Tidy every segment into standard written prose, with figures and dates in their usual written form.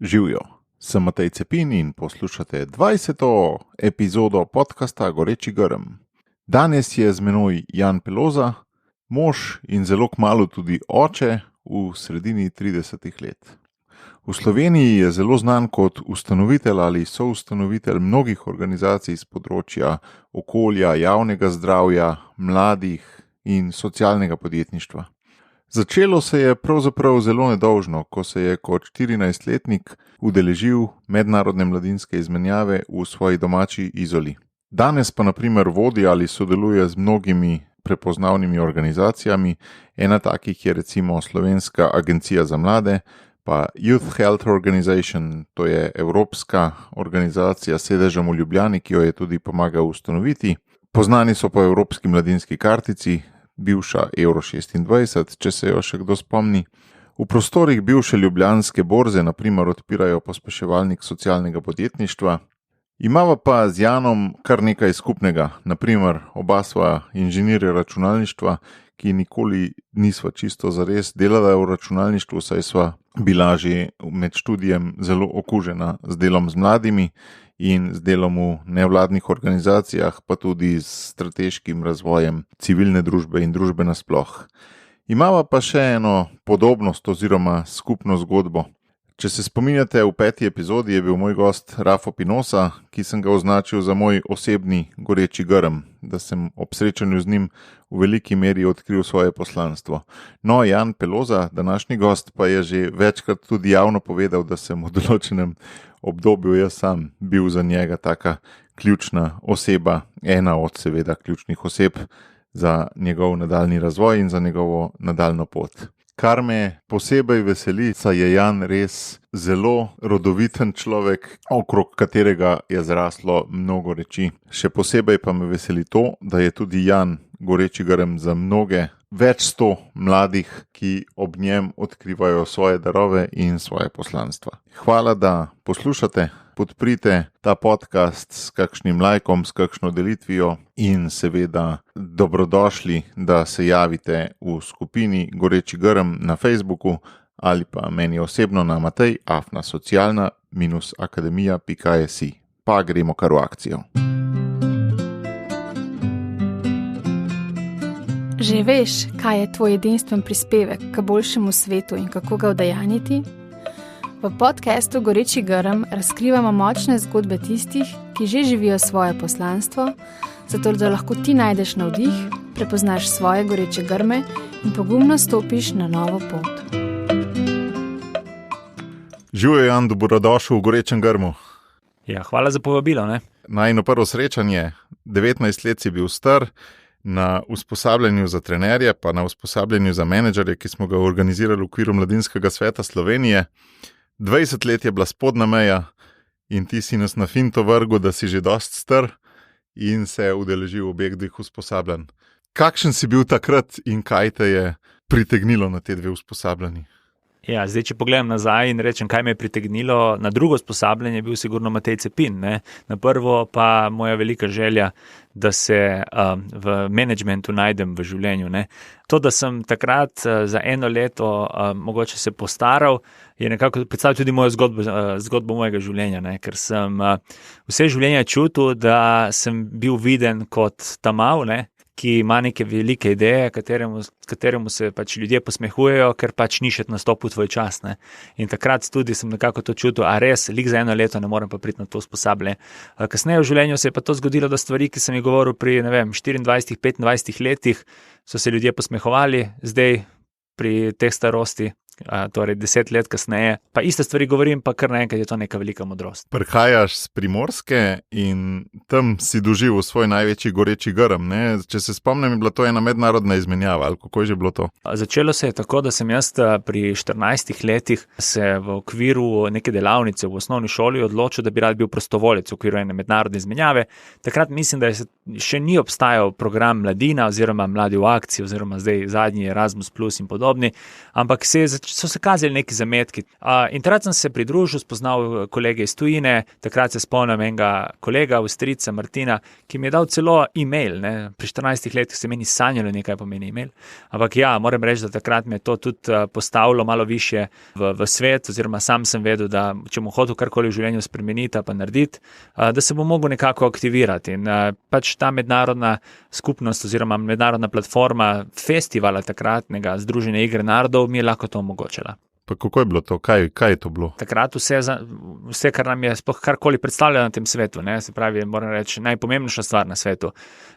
Živjo, sem Matej Cepin in poslušate 20. epizodo podcasta Goreči grm. Danes je z menoj Jan Peloza, mož in zelo kmalu tudi oče v sredini 30 let. V Sloveniji je zelo znan kot ustanovitelj ali soustanovitelj mnogih organizacij z področja okolja, javnega zdravja, mladih in socialnega podjetništva. Začelo se je pravzaprav zelo nedolžno, ko se je kot 14-letnik udeležil mednarodne mladinske izmenjave v svoji domači Izoli. Danes pa na primer vodi ali sodeluje z mnogimi prepoznavnimi organizacijami, ena takih je recimo Slovenska agencija za mlade, pa Youth Health Organization, to je evropska organizacija s sedežem v Ljubljani, ki jo je tudi pomagal ustanoviti. Poznani so po Evropski mladinski kartici, bivša Euro 26, če se jo še kdo spomni. V prostorih bivše ljubljanske borze na primer odpirajo pospeševalnik socialnega podjetništva. Imava pa z Janom kar nekaj skupnega, na primer oba sva inženirja računalništva, ki nikoli nisva čisto zares delala v računalništvu, saj sva bila že med študijem zelo okužena z delom z mladimi in z delom v nevladnih organizacijah, pa tudi s strateškim razvojem civilne družbe in družbe nasploh. Imava pa še eno podobnost oziroma skupno zgodbo. Če se spominjate, v 5. epizodi je bil moj gost Rafo Pinosa, ki sem ga označil za moj osebni goreči grm, da sem ob srečanju z njim v veliki meri odkril svoje poslanstvo. No, Jan Peloza, današnji gost, pa je že večkrat tudi javno povedal, da sem v določenem obdobju jaz sam bil za njega taka ključna oseba, ena od seveda ključnih oseb za njegov nadaljni razvoj in za njegovo nadaljno pot. Kar me posebej veseli, saj je Jan res zelo rodoviten človek, okrog katerega je zraslo mnogo reči. Še posebej pa me veseli to, da je tudi Jan goreči grm za mnoge, več 100 mladih, ki ob njem odkrivajo svoje darove in svoje poslanstva. Hvala, da poslušate. Podprite ta podcast s kakšnim lajkom, s kakšno delitvijo in seveda dobrodošli, da se javite v skupini Goreči grm na Facebooku ali pa meni osebno na matej@socialna-akademija.si. Pa gremo kar v akcijo. Že veš, kaj je tvoj edinstven prispevek k boljšemu svetu in kako ga udejanjiti? V podcastu Goreči grm razkrivamo močne zgodbe tistih, ki že živijo svoje poslanstvo, zato da lahko ti najdeš navdih, prepoznaš svoje goreče grme in pogumno stopiš na novo pot. Živjo, Jan, dobrodošel v Gorečem grmu. Ja, hvala za povabilo, ne? Najino prvo srečanje, 19 let si bil star, na usposabljanju za trenerje, pa na usposabljanju za menedžerje, ki smo ga organizirali v okviru Mladinskega sveta Slovenije. 20 let je bila spodnja meja in ti si nas na finto vrgel, da si že dost star in se udeležil obeh dveh usposabljanj. Kakšen si bil takrat in kaj te je pritegnilo na te dve usposabljanji? Ja, zdaj, če pogledam nazaj in rečem, kaj me je pritegnilo, na drugo usposabljanje je bil sigurno Matej Cepin, ne? Na prvo pa moja velika želja, da se v menedžmentu najdem v življenju, ne? To, da sem takrat za eno leto mogoče se postaral, je nekako predstavljal tudi mojo zgodbo mojega življenja, ne? Ker sem vse življenje čutil, da sem bil viden kot ta mal, ne? Ki ima neke velike ideje, kateremu se pač ljudje posmehujejo, ker pač ni še nastopil tvoj čas, ne. In takrat tudi sem nekako to čutil, a res, lik za eno leto ne morem pa priti na to usposabljanje. Kasneje v življenju se je pa to zgodilo, da stvari, ki sem jih govoril pri, 24-25 letih, so se ljudje posmehovali, zdaj pri teh starosti, torej 10 let kasneje, pa iste stvari govorim, pa kar naenkrat je to neka velika modrost. Prihajaš z Primorske in tam si doživel svoj največji goreči grm, ne? Če se spomnim, je bila to ena mednarodna izmenjava, ali kako je že bilo to? Začelo se je tako, da sem jaz pri 14 letih se v okviru neke delavnice v osnovni šoli odločil, da bi rad bil prostovoljec v okviru ene mednarodne izmenjave. Takrat mislim, da še ni obstajal program Mladina oziroma Mladi v akciji oziroma zdaj zadnji Erasmus Plus in podobni, ampak se je so se kazali neki zametki. In takrat sem se pridružil, spoznal kolege iz tujine, takrat se spomnim enega kolega, Avstrijca Martina, ki mi je dal celo e-mail. Ne. Pri 14 letih se meni sanjalo nekaj pomeni e-mail. Ampak ja, moram reči, da takrat me je to tudi postavilo malo više v svet, oziroma sam sem vedel, da če bom hotel karkoli v življenju spremeniti pa narediti, da se bom mogel nekako aktivirati. In pač ta mednarodna skupnost oziroma mednarodna platforma festivala takratnega Združenja igre narodov mi je lahko to omogočila. Pa kako je bilo to? Kaj je to bilo? Takrat vse, kar nam je sploh karkoli predstavljalo na tem svetu, ne? Se pravi, moram reči, najpomembnejša stvar na svetu.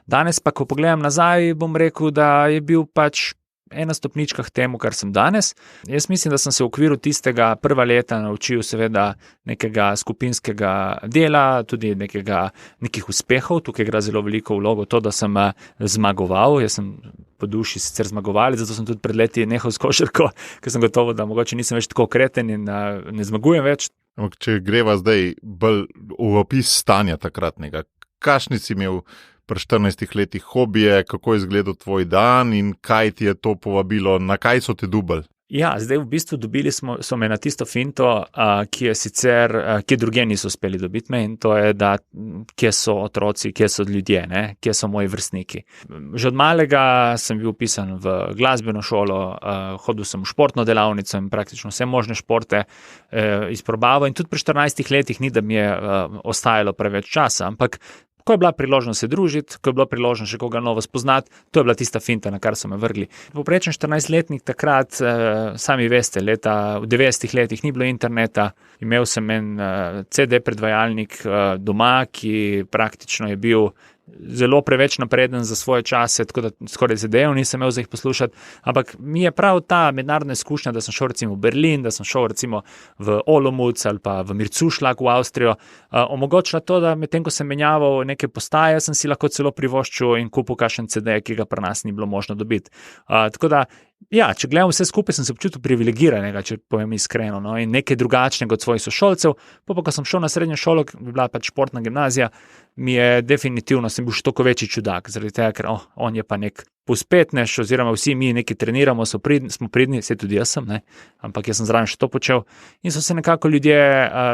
Danes pa, ko pogledam nazaj, bom rekel, da je bil pač ena stopnička k temu, kar sem danes. Jaz mislim, da sem se v okviru tistega prva leta naučil seveda nekega skupinskega dela, tudi nekih uspehov. Tukaj igra zelo veliko vlogo to, da sem zmagoval. Jaz sem po duši sicer zmagovalec, zato sem tudi pred leti nehal s košarko, ker sem gotovo, da mogoče nisem več tako kreten in ne zmagujem več. Ampak če greva zdaj bolj v opis stanja takratnega, kakšni si imel pri 14 letih hobije, kako je izgledal tvoj dan in kaj ti je to povabilo, na kaj so te dubali? Ja, zdaj v bistvu dobili so me na tisto finto, ki druge niso uspeli dobiti me, in to je, da kje so otroci, kje so ljudje, ne? Kje so moji vrstniki. Že od malega sem bil vpisan v glasbeno šolo, hodil sem v športno delavnico in praktično vse možne športe izprobaval, in tudi pri 14 letih ni, da mi je ostajalo preveč časa, ampak ko je bila priložnost se družiti, ko je bila priložnost še koga novo spoznati, to je bila tista finta, na kar so me vrgli. Povprečen 14-letnik takrat, sami veste, v 90 letih ni bilo interneta, imel sem en CD predvajalnik doma, ki praktično je bil zelo preveč napreden za svoje čase, tako da skoraj zadev nisem imel za jih poslušati, ampak mi je prav ta mednarodna izkušnja, da sem šel recimo v Berlin, da sem šel recimo v Olomouc ali pa v Mirzuschlag v Avstrijo, omogočila to, da medtem ko sem menjaval neke postaje, sem si lahko celo privoščil in kupil kakšen CD, ki ga pri nas ni bilo možno dobiti. Tako da, ja, če gledam vse skupaj, sem se občutil privilegiranega, če povem iskreno, no, in nekaj drugačnega od svojih sošolcev. Pa ko sem šel na srednjo šolo, bila pač športna gimnazija, mi je definitivno, sem bil še toliko večji čudak, zaradi tega, ker on je pa nek povzpetnež, oziroma vsi mi nekaj treniramo, smo pridni, saj tudi jaz sem, ne, ampak jaz sem zraven še to počel, in so se nekako ljudje,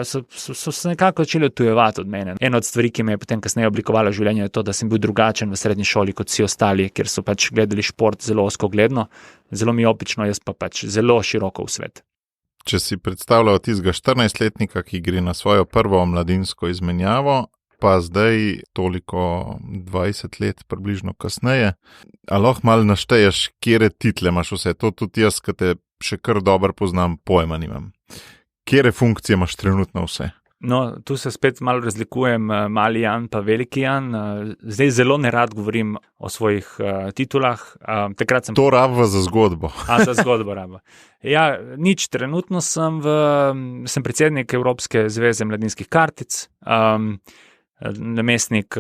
so se nekako začeli odtujevati od mene. Ena od stvari, ki me je potem kasneje oblikovala življenje, je to, da sem bil drugačen v srednji šoli kot vsi ostali, ker so pač gledali šport zelo ozkogledno, zelo miopično, jaz pa pač zelo široko v svet. Če si predstavljal tistega 14-letnika, ki gre na svojo prvo mladinsko izmenjavo, pa zdaj toliko 20 let približno kasneje, a lahko malo našteješ, kjere title imaš vse, to tudi jaz, ki te še kar dobro poznam, pojma nimam. Kjere funkcije imaš trenutno vse? No, tu se spet malo razlikujem, mali Jan pa veliki Jan. Zdaj zelo nerad govorim o svojih titulah. To rabo za zgodbo. Za zgodbo rabo. Ja, nič, trenutno sem predsednik Evropske zveze mladinskih kartic, namestnik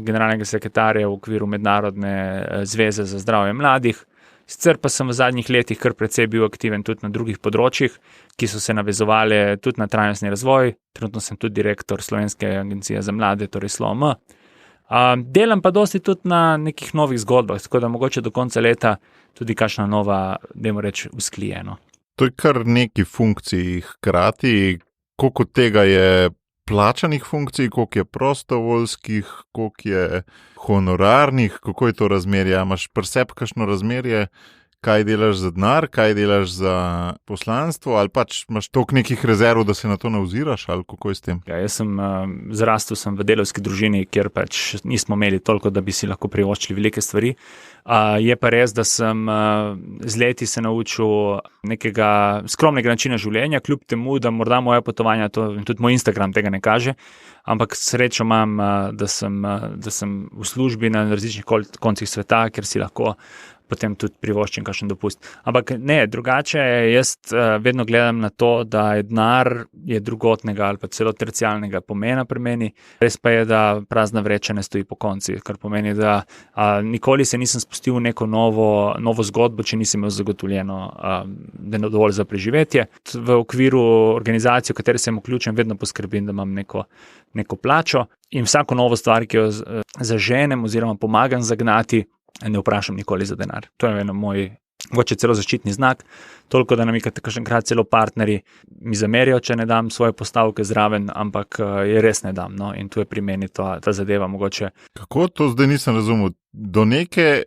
generalnega sekretarja v okviru Mednarodne zveze za zdravje mladih. Sicer pa sem v zadnjih letih kar precej bil aktiven tudi na drugih področjih, ki so se navezovali tudi na trajnostni razvoj. Trenutno sem tudi direktor Slovenske agencije za mlade, torej SLOM. Delam pa dosti tudi na nekih novih zgodbah, tako da mogoče do konca leta tudi kakšna nova, dajmo reči, usklijeno. To je kar neki funkciji hkrati, koliko tega je plačanih funkcij, koliko je prostovoljskih, koliko je honorarnih, kako je to razmerje? Imaš pri sebi kakšno razmerje, kaj delaš za denar, kaj delaš za poslanstvo, ali pač imaš toliko nekih rezerv, da se na to ne oziraš, ali kako je s tem? Ja, jaz zrastel sem v delavski družini, kjer pač nismo imeli toliko, da bi si lahko privoščili velike stvari. Je pa res, da sem z leti se naučil nekega skromnega načina življenja, kljub temu, da morda moje potovanja, tudi moj Instagram tega ne kaže, ampak srečo imam, da sem v službi na različnih koncih sveta, ker si lahko potem tudi privoščim kakšen dopust. Ampak ne, drugače, jaz vedno gledam na to, da je denar drugotnega ali pa celo tercialnega pomena pri meni. Res pa je, da prazna vreča ne stoji po konci, kar pomeni, da nikoli se nisem spustil v neko novo zgodbo, če nisem imel zagotovljeno dovolj za preživetje. V okviru organizacije, v kateri sem vključen, vedno poskrbim, da imam neko plačo in vsako novo stvar, ki jo zaženem oziroma pomagam zagnati, ne vprašam nikoli za denar. To je eno moj mogoče celo zaščitni znak, toliko, da nam kakšenkrat celo partnerji mi zamerijo, če ne dam svoje postavke zraven, ampak je res ne dam. No? In tu je pri meni ta zadeva mogoče. Kako to zdaj nisem razumel? Do neke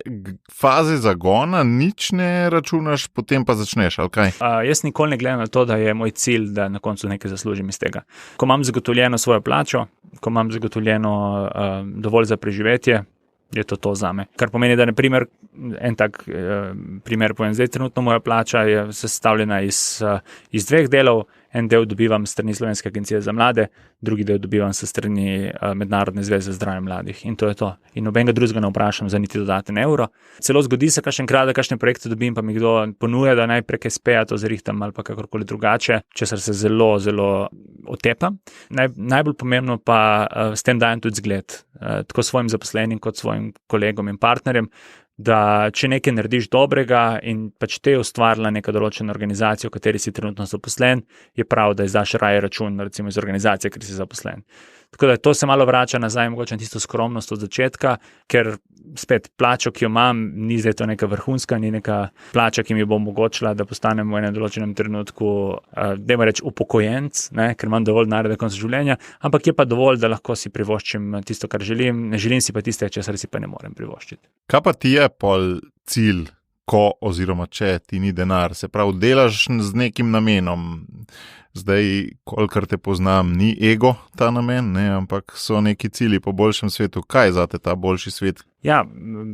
faze zagona nič ne računaš, potem pa začneš, ali kaj? Jaz nikoli ne gledam na to, da je moj cilj, da na koncu nekaj zaslužim iz tega. Ko imam zagotovljeno svojo plačo, ko imam zagotovljeno dovolj za preživetje, je to zame. Kar pomeni, da naprimer, en tak primer povem, zdaj trenutno moja plača je sestavljena iz dveh delov. En del dobivam s strani Slovenske agencije za mlade, drugi del dobivam s strani Mednarodne zveze za zdravje mladih. In to je to. In nobenega drugega ne vprašam za niti dodaten evro. Celo zgodi se kakšenkrat, da kakšne projekte dobim, pa mi kdo ponuja, da naj prek SP-ja to zrihtam ali pa kakorkoli drugače, česar se zelo, zelo otepam. Najbolj pomembno pa s tem dajem tudi zgled, tako svojim zaposlenim kot svojim kolegom in partnerjem, da če nekaj narediš dobrega in pač te je ustvarila neka določena organizacija, v kateri si trenutno zaposlen, je prav, da izdaš raje račun, recimo iz organizacije, ker si zaposlen. Tako da to se malo vrača nazaj, mogoče na tisto skromnost od začetka, ker spet plačo, ki jo imam, ni zdaj to neka vrhunska, ni neka plača, ki mi bo omogočila, da postanem v enem določenem trenutku, dajmo reči, upokojenc, ne, ker imam dovolj denarja do konca življenja, ampak je pa dovolj, da lahko si privoščim tisto, kar želim, ne želim si pa tiste, česar si pa ne morem privoščiti. Kaj pa ti je pol cilj, ko oziroma če ti ni denar? Se pravi, delaš z nekim namenom. Zdaj, kolikor te poznam, ni ego ta namen, ne, ampak so neki cilji po boljšem svetu. Kaj je zate ta boljši svet? Ja,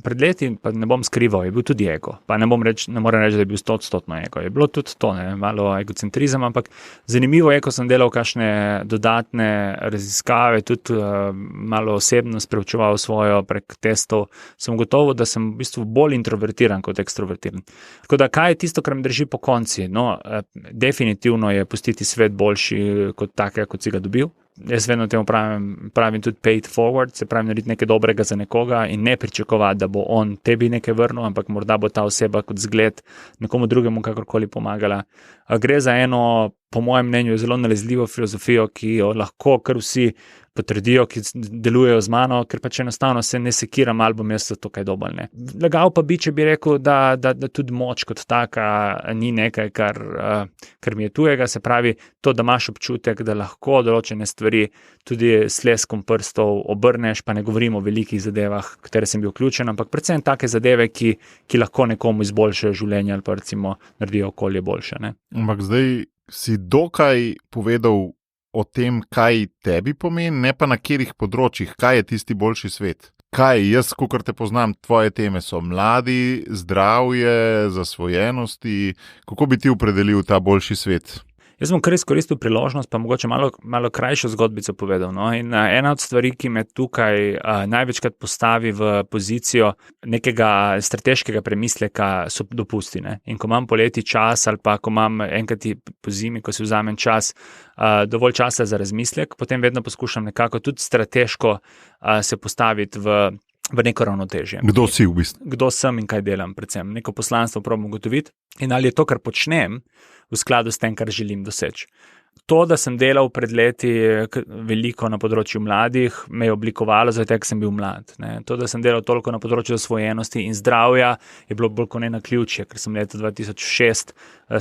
pred leti, pa ne bom skrival, je bil tudi ego. Pa ne morem reči, da je bil 100% ego. Je bilo tudi to, ne, malo egocentrizem, ampak zanimivo je, ko sem delal kakšne dodatne raziskave, tudi malo osebno spreučeval svojo prek testov, sem gotovo, da sem v bistvu bolj introvertiran kot ekstrovertiran. Tako da, kaj je tisto, kar me drži po konci? No, definitivno je pustiti svet boljši kot takega, kot si ga dobil. Jaz vedno temu pravim tudi pay it forward, se pravi narediti nekaj dobrega za nekoga in ne pričakovati, da bo on tebi nekaj vrnil, ampak morda bo ta oseba kot zgled nekomu drugemu kakorkoli pomagala. Gre za eno, po mojem mnenju, zelo nalezljivo filozofijo, ki jo lahko kar vsi potrdijo, ki delujejo z mano, ker pač enostavno se ne sekiram, ali bom jaz to kaj dobalne. Lagal pa bi, če bi rekel, da tudi moč kot taka ni nekaj, kar mi je tujega, se pravi to, da imaš občutek, da lahko določene stvari tudi s leskom prstov obrneš, pa ne govorimo o velikih zadevah, v katere sem bil vključen, ampak predvsem take zadeve, ki lahko nekomu izboljšajo življenje ali pa recimo naredijo okolje boljše. Ne? Ampak zdaj si dokaj povedal o tem, kaj tebi pomeni, ne pa na katerih področjih, kaj je tisti boljši svet. Kaj, jaz, kakor te poznam, tvoje teme so mladi, zdravje, zasvojenosti, kako bi ti opredelil ta boljši svet? Jaz bom kar izkoristil priložnost, pa mogoče malo krajšo zgodbico povedal. No? In ena od stvari, ki me tukaj največkrat postavi v pozicijo nekega strateškega premisleka, so dopusti. Ne? In ko imam poleti čas ali pa ko imam enkrat po zimi, ko si vzamem čas, dovolj časa za razmislek, potem vedno poskušam nekako tudi strateško se postaviti v neko ravnotežje. Kdo si v bistvu? Kdo sem in kaj delam, predvsem. Neko poslanstvo probam ugotoviti in ali je to, kar počnem, v skladu s tem, kar želim doseči. To, da sem delal pred leti veliko na področju mladih, me je oblikovalo, zato ker sem bil mlad. Ne. To, da sem delal toliko na področju zasvojenosti in zdravja, je bilo bolj kot ne naključje, ker sem leta 2006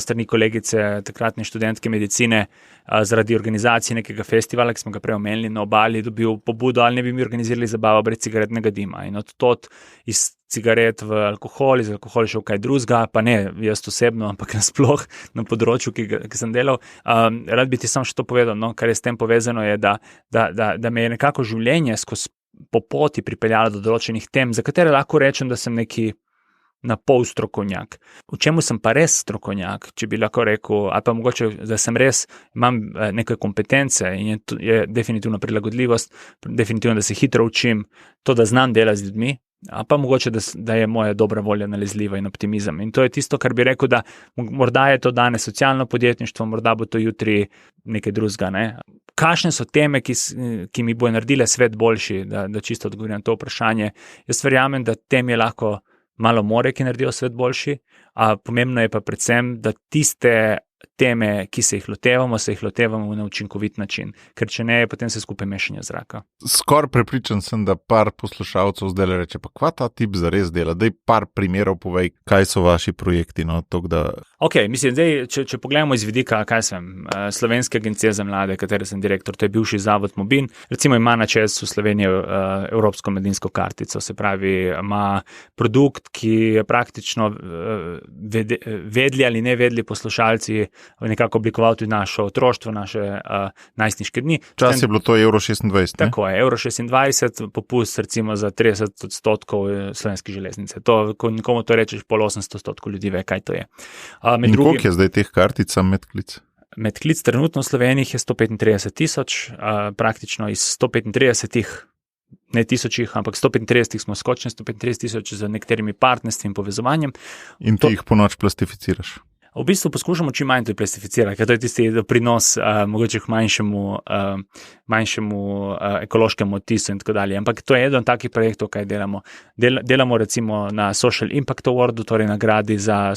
strani kolegice, takratne študentke medicine, zaradi organizacije nekega festivala, ki smo ga prej omenili na Obali, dobil pobudo, ali ne bi mi organizirali zabavo brez cigaretnega dima. In od tod iz cigaret v alkohol, iz alkohola še v kaj drugega, pa ne jaz osebno, ampak nasploh na področju, ki sem delal. Rad bi ti samo še to povedal, no, kar je s tem povezano, je, da me je nekako življenje skozi po poti pripeljalo do določenih tem, za katere lahko rečem, da sem neki na pol strokovnjak. V čemu sem pa res strokovnjak, če bi lahko rekel, ali pa mogoče, da sem res, imam neke kompetence in je definitivno prilagodljivost, definitivno, da se hitro učim, to, da znam delati z ljudmi, ali pa mogoče, da je moja dobra volja nalezljiva in optimizem. In to je tisto, kar bi rekel, da morda je to danes socialno podjetništvo, morda bo to jutri nekaj drugega. Ne? Kakšne so teme, ki mi bojo naredile svet boljši, da čisto odgovorim na to vprašanje. Jaz verjamem, da tem je lahko malo more, ki naredijo svet boljši, a pomembno je pa predvsem, da tiste teme, ki se jih lotevamo na učinkovit način, ker če ne, potem se skupaj mešanje zraka. Skoraj prepričan sem, da par poslušalcev zdaj reče, pa kva ta tip zares dela, daj par primerov povej, kaj so vaši projekti, no, tok da... Ok, mislim, zdaj, če pogledamo iz vidika, Slovenske agencije za mlade, katere sem direktor, to je bivši zavod Mobin, recimo ima na čelu Slovenije Evropsko mladinsko kartico, se pravi, ima produkt, ki je praktično vedli ali ne vedli poslušalci nekako oblikoval tudi naše otroštvo, naše najstniške dni. Čas je bilo to Euro 26, ne? Tako je, Euro 26, popust recimo za 30% Slovenske železnice. To, ko nikomu to rečeš, 800% ljudi ve, kaj to je. In koliko je zdaj teh kartic Medklic? Medklic trenutno v Sloveniji je 135,000, praktično iz 135 ne tisočih, ampak 135 smo skočili, 135,000 z nekaterimi partnerstvi in povezovanjem. In ti jih po noč plastificiraš? V bistvu poskušamo čim manj to plastificirati, ker to je tisti prinos mogoče k manjšemu ekološkemu odtisu in tako dalje. Ampak to je eden od takih projektov, kaj delamo. Delamo recimo na Social Impact Awardu, torej nagradi za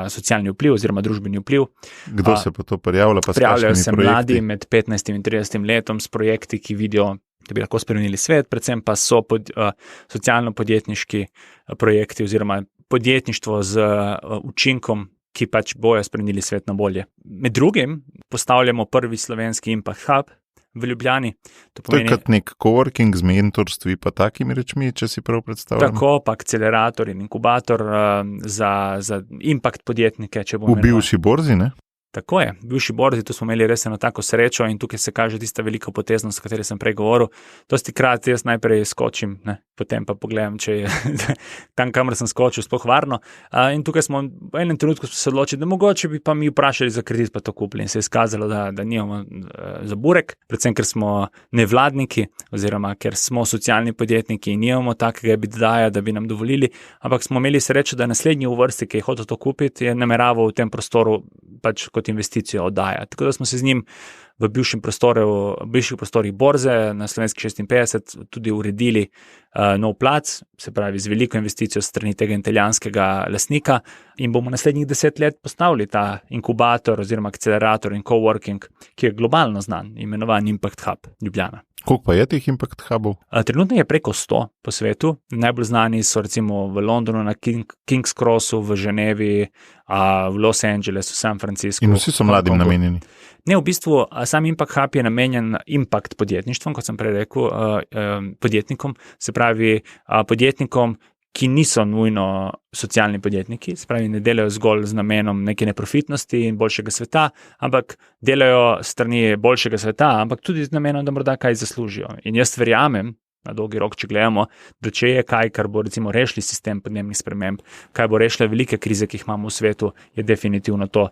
socialni vpliv oziroma družbeni vpliv. Kdo se pa to prijavlja? Prijavljajo se mladi med 15 in 30 letom s projekti, ki vidijo, da bi lahko spremenili svet, predvsem pa so socialno-podjetniški projekti oziroma podjetništvo z učinkom, ki pač bojo spremenili svet na bolje. Med drugim postavljamo prvi slovenski Impact Hub v Ljubljani. To je kot nek coworking z mentorstvi pa takimi rečmi, če si prav predstavljam. Tako, pa akcelerator in inkubator za impact podjetnike. V bivši borzi, ne? Tako je, v bivši borzi, tu smo imeli res eno tako srečo in tukaj se kaže tista velika poteznost, o kateri sem prej govoril. Dosti krat jaz najprej skočim, ne, potem pa pogledam, če je tam, kamor sem skočil, sploh varno. In tukaj smo v enem trenutku se odločili, da mogoče bi pa mi vprašali za kredit, pa to kupili. In se je izkazalo, da nimamo za burek, predvsem ker smo nevladniki oziroma ker smo socialni podjetniki in nimamo takega EBITDA, da bi nam dovolili, ampak smo imeli srečo, da naslednji v vrsti, ki je hotel to kupiti, je nameraval v tem prostoru pač kot investicijo oddaja. Tako da smo se z njim v bivših prostorih borze na Slovenski 56 tudi uredili nov plac, se pravi z veliko investicijo strani tega italijanskega lastnika in bomo naslednjih 10 let postavili ta inkubator oziroma akcelerator in coworking, ki je globalno znan, imenovan Impact Hub Ljubljana. Koliko pa je teh Impact Hubov? Trenutno je preko 100 po svetu. Najbolj znani so recimo v Londonu, na King's Crossu, v Ženevi, v Los Angelesu, v San Franciscu. In vsi so mladim namenjeni? Ne, v bistvu sam Impact Hub je namenjen impact podjetništvom, kot sem prej rekel, podjetnikom, se pravi podjetnikom, ki niso nujno socialni podjetniki, se pravi ne delajo zgolj z namenom neke neprofitnosti in boljšega sveta, ampak delajo strani boljšega sveta, ampak tudi z namenom, da morda kaj zaslužijo. In jaz verjamem, na dolgi rok, če gledamo, da če je kaj, kar bo recimo rešili sistem podnebnih sprememb, kaj bo rešila velike krize, ki jih imamo v svetu, je definitivno to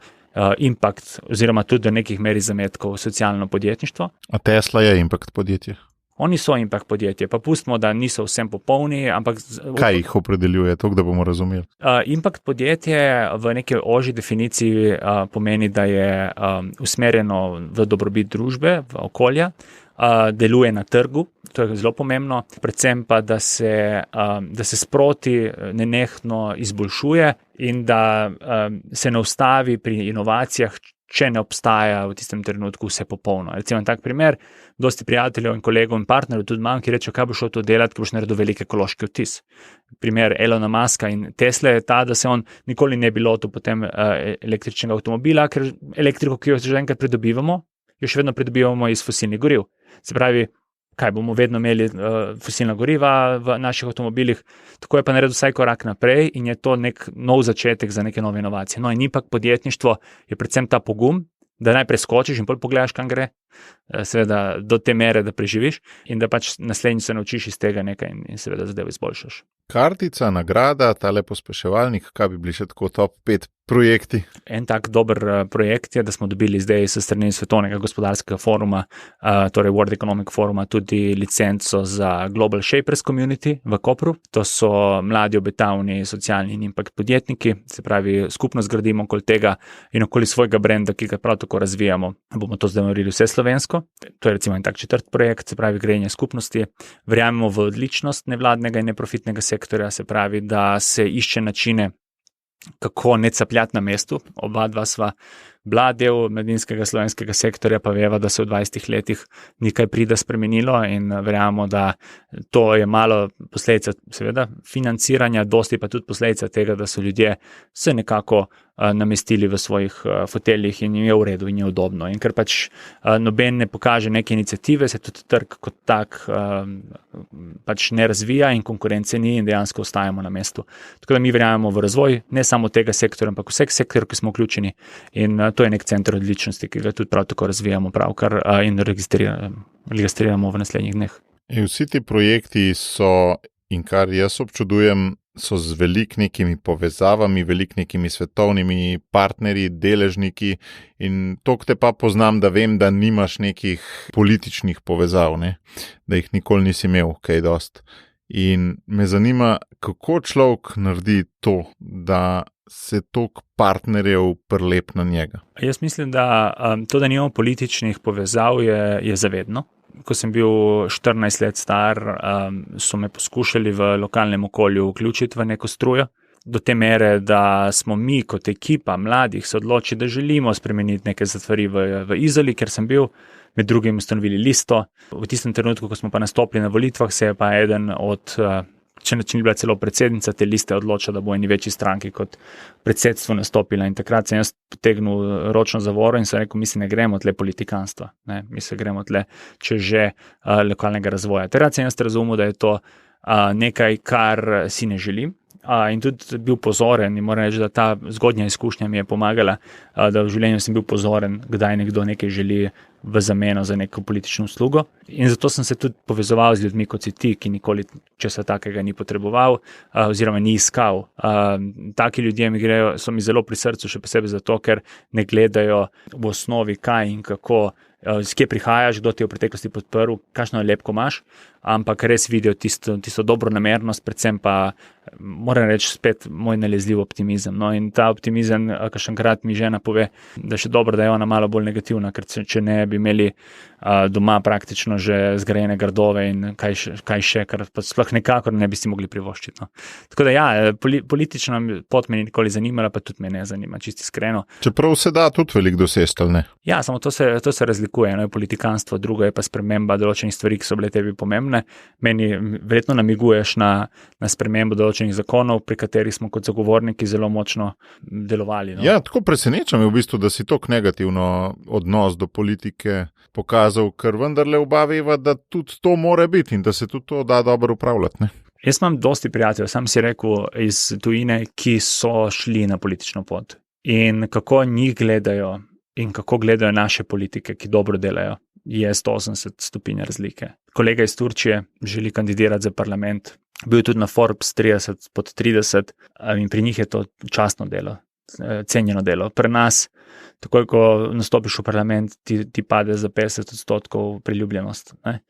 impact oziroma tudi do nekih meri zametkov socialno podjetništvo. A Tesla je impact podjetje? Oni so impact podjetje, pa pustimo, da niso vsem popolni, ampak... Kaj jih opredeljuje, to, da bomo razumeli? Impact podjetje v neki ožji definiciji pomeni, da je usmerjeno v dobrobit družbe, v okolja, deluje na trgu, to je zelo pomembno, predvsem pa, da se sproti nenehno izboljšuje in da se ne ustavi pri inovacijah, če ne obstaja v tistem trenutku vse popolno. Recimo tak primer, dosti prijateljev in kolegov in partnerjev tudi imam, ki rečejo, kaj boš šel to delati, ko boš naredil velik ekološki odtis. Primer Elona Muska in Tesla je ta, da se on nikoli ne bi lotil potem električnega avtomobila, ker elektriko, ki jo že enkrat pridobivamo, jo še vedno pridobivamo iz fosilnih goriv. Se pravi, kaj bomo vedno imeli fosilna goriva v naših avtomobilih, tako je pa naredil vsaj korak naprej in je to nek nov začetek za neke nove inovacije. No in impact podjetništvo je predvsem ta pogum, da najprej skočiš in potem pogledaš, kam gre, seveda do te mere, da preživiš in da pač naslednjič se naučiš iz tega nekaj in seveda zadevo izboljšaš. Kartica, nagrada, tale pospeševalnik, kaj bi bili še tako top 5 projekti? En tak dober projekt je, da smo dobili zdaj s strani Svetovnega gospodarskega foruma, torej World Economic Foruma, tudi licenco za Global Shapers Community v Kopru. To so mladi, obetavni, socialni in impact podjetniki, se pravi, skupno zgradimo okoli tega in okoli svojega brenda, ki ga prav tako razvijamo. Bomo to zdaj naredili vse slovensko. To je recimo en tak 4. projekt, se pravi, grejenje skupnosti. Verjamemo v odličnost nevladnega in neprofitnega sektorja, se pravi, da se išče načine, kako ne capljati na mestu. Oba dva sva bila del mladinskega slovenskega sektorja, pa veva, da se v 20 letih nekaj pride spremenilo in verjamemo, da to je malo posledica seveda financiranja, dosti pa tudi posledica tega, da so ljudje se nekako namestili v svojih foteljih in jim je v redu in je udobno. In ker pač noben ne pokaže neke iniciative, se tudi trg kot tak pač ne razvija in konkurence ni in dejansko ostajamo na mestu. Tako da mi verjamemo v razvoj, ne samo tega sektorja, ampak vseh sektorjev, ki smo vključeni in to je nek center odličnosti, ki ga tudi prav tako razvijamo pravkar in registriramo v naslednjih dneh. Vsi ti projekti so, in kar jaz občudujem, so z veliko nekimi povezavami, veliko nekimi svetovnimi partnerji, deležniki in toliko te pa poznam, da vem, da nimaš nekih političnih povezav, ne? Da jih nikoli nisi imel, kaj dost. In me zanima, kako človek naredi to, da se toliko partnerjev prelep na njega. Jaz mislim, da to, da nimamo političnih povezav, je zavedno. Ko sem bil 14 let star, so me poskušali v lokalnem okolju vključiti v neko strujo. Do te mere, da smo mi kot ekipa mladih se odločili, da želimo spremeniti neke stvari v Izoli, ker sem bil med drugim ustanovili listo. V tistem trenutku, ko smo pa nastopili na volitvah, se je pa eden od, če ni bila celo predsednica te liste, odločila, da bo eni večji stranki kot predsedstvo nastopila. In takrat sem jaz potegnil ročno zavoro in sem rekel, mi se ne gremo tle politikanstva, ne? Mi se gremo tle, če že lokalnega razvoja. Takrat sem jaz razumel, da je to nekaj, kar si ne želim. In tudi bil pozoren in moram reči, da ta zgodnja izkušnja mi je pomagala, da v življenju sem bil pozoren, kdaj nekdo nekaj želi v zameno za neko politično uslugo. In zato sem se tudi povezoval z ljudmi kot si ti, ki nikoli česa takega ni potreboval oziroma ni iskal. Taki ljudje so mi zelo pri srcu, še posebej zato, ker ne gledajo v osnovi kaj in kako, s kje prihajaš, kdo ti je v preteklosti podprl, kakšno lepko imaš, ampak res vidijo tisto dobro namernost, predvsem pa moram reči spet moj nalezljiv optimizem. No, in ta optimizem, kakšenkrat mi žena pove, da še dobro, da je ona malo bolj negativna, ker če ne bi imeli doma praktično že zgrajene gradove in kaj še, kar pa sploh nekako ne bi si mogli privoščiti. No. Tako da ja, politično pot me nikoli zanimala, pa tudi me ne zanima, čisto iskreno. Čeprav se da tudi veliko doseči, ali ne? Ja, samo to se razlikuje. No, je politikanstvo, drugo je pa sprememba določenih stvari, ki so bile tebi pomembne. Meni verjetno namiguješ na spremembo določenih zakonov, pri katerih smo kot zagovorniki zelo močno delovali. No. Ja, tako preseneča me v bistvu, da si tako negativno odnos do politike pokazal, ker vendarle oba veva, da tudi to mora biti in da se tudi to da dobro upravljati, ne? Jaz imam dosti prijateljev, sam si rekel, iz tujine, ki so šli na politično pot in kako njih gledajo in kako gledajo naše politike, ki dobro delajo, je 180 stopinj razlike. Kolega iz Turčije želi kandidirati za parlament, bil je tudi na Forbes 30 pod 30 in pri njih je to častno delo, cenjeno delo. Pri nas, takoj ko nastopiš v parlament, ti pade za 50% priljubljenost. Ne?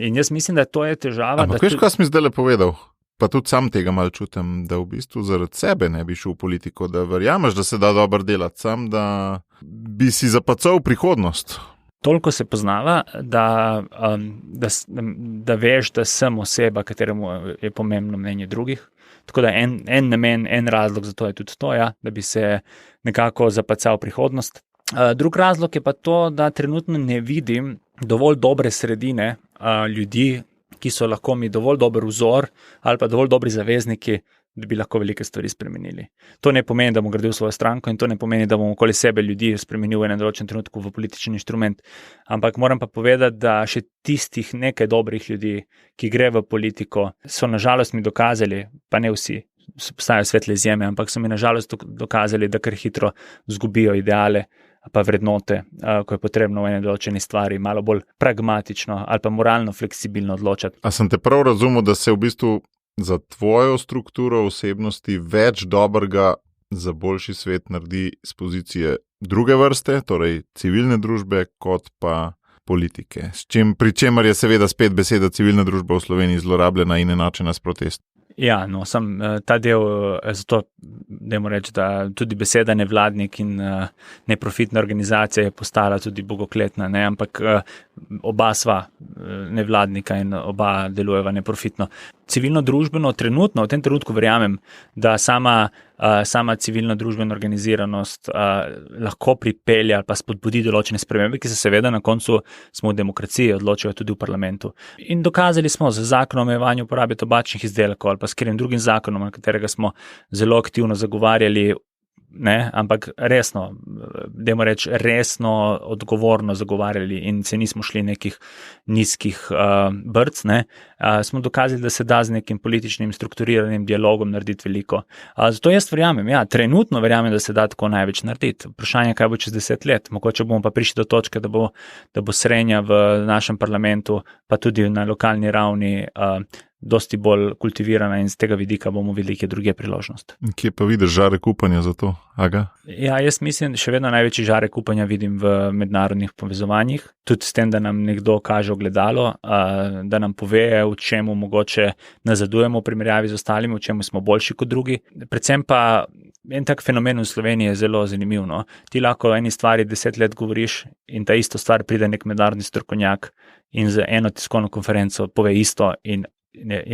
In jaz mislim, da to je težava. Ampak veš, kaj si mi zdaj povedal? Pa tudi sam tega malo čutim, da v bistvu zaradi sebe ne bi šel v politiko, da verjameš, da se da dobro delati, sam da bi si zapacal prihodnost. Toliko se poznava, da veš, da sem oseba, kateremu je pomembno mnenje drugih. Tako da en namen, en razlog za to je tudi to, ja, da bi se nekako zapacal prihodnost. Drug razlog je pa to, da trenutno ne vidim dovolj dobre sredine ljudi, ki so lahko mi dovolj dober vzor ali pa dovolj dobri zavezniki, da bi lahko velike stvari spremenili. To ne pomeni, da bom gradil svojo stranko in to ne pomeni, da bom okoli sebe ljudi spremenil v enem določenem trenutku v politični inštrument. Ampak moram pa povedati, da še tistih nekaj dobrih ljudi, ki gre v politiko, so nažalost mi dokazali, pa ne vsi, obstajajo svetle izjeme, ampak so mi nažalost dokazali, da kar hitro zgubijo ideale pa vrednote, ko je potrebno v ene določeni stvari malo bolj pragmatično ali pa moralno fleksibilno odločati. A sem te prav razumel, da se v bistvu za tvojo strukturo osebnosti več dobrega za boljši svet naredi z pozicije druge vrste, torej civilne družbe, kot pa politike? Pri čemer je seveda spet beseda civilna družba v Sloveniji zlorabljena in enačena s protestom. Ja, no, sem ta del, zato dajmo reči, da tudi beseda nevladnik in neprofitna organizacija je postala tudi bogokletna, ne? Ampak oba sva nevladnika in oba delujeva neprofitno. civilno-družbeno, trenutno, v tem trenutku verjamem, da sama civilno-družbena organiziranost lahko pripelje ali pa spodbudi določene spremembe, ki se seveda na koncu smo v demokraciji, odločajo tudi v parlamentu. In dokazali smo z zakonom o omejevanju uporabe tobačnih izdelkov ali pa s katerim drugim zakonom, na katerega smo zelo aktivno zagovarjali, ne, ampak resno, dajmo reči, resno, odgovorno zagovarjali in se nismo šli nekih nizkih brc, ne, smo dokazali, da se da z nekim političnim strukturiranim dialogom narediti veliko. Zato jaz verjamem, trenutno verjamem, da se da tako največ narediti. Vprašanje, kaj bo čez 10 let, mogoče bomo pa prišli do točke, da bo srenja v našem parlamentu, pa tudi na lokalni ravni dosti bolj kultivirana in z tega vidika bomo velike druge priložnosti. Kje pa vidiš žarek upanja za to, Aga? Ja, jaz mislim, še vedno največji žarek upanja vidim v mednarodnih povezovanjih, tudi s tem, da nam nekdo kaže ogledalo, da nam pove, v čemu mogoče nazadujemo v primerjavi z ostalimi, v čemu smo boljši kot drugi. Predvsem pa en tak fenomen v Sloveniji je zelo zanimiv. No? Ti lahko o eni stvari 10 let govoriš in ta isto stvar pride nek mednarodni strokovnjak in za eno tiskovno konferenco pove isto in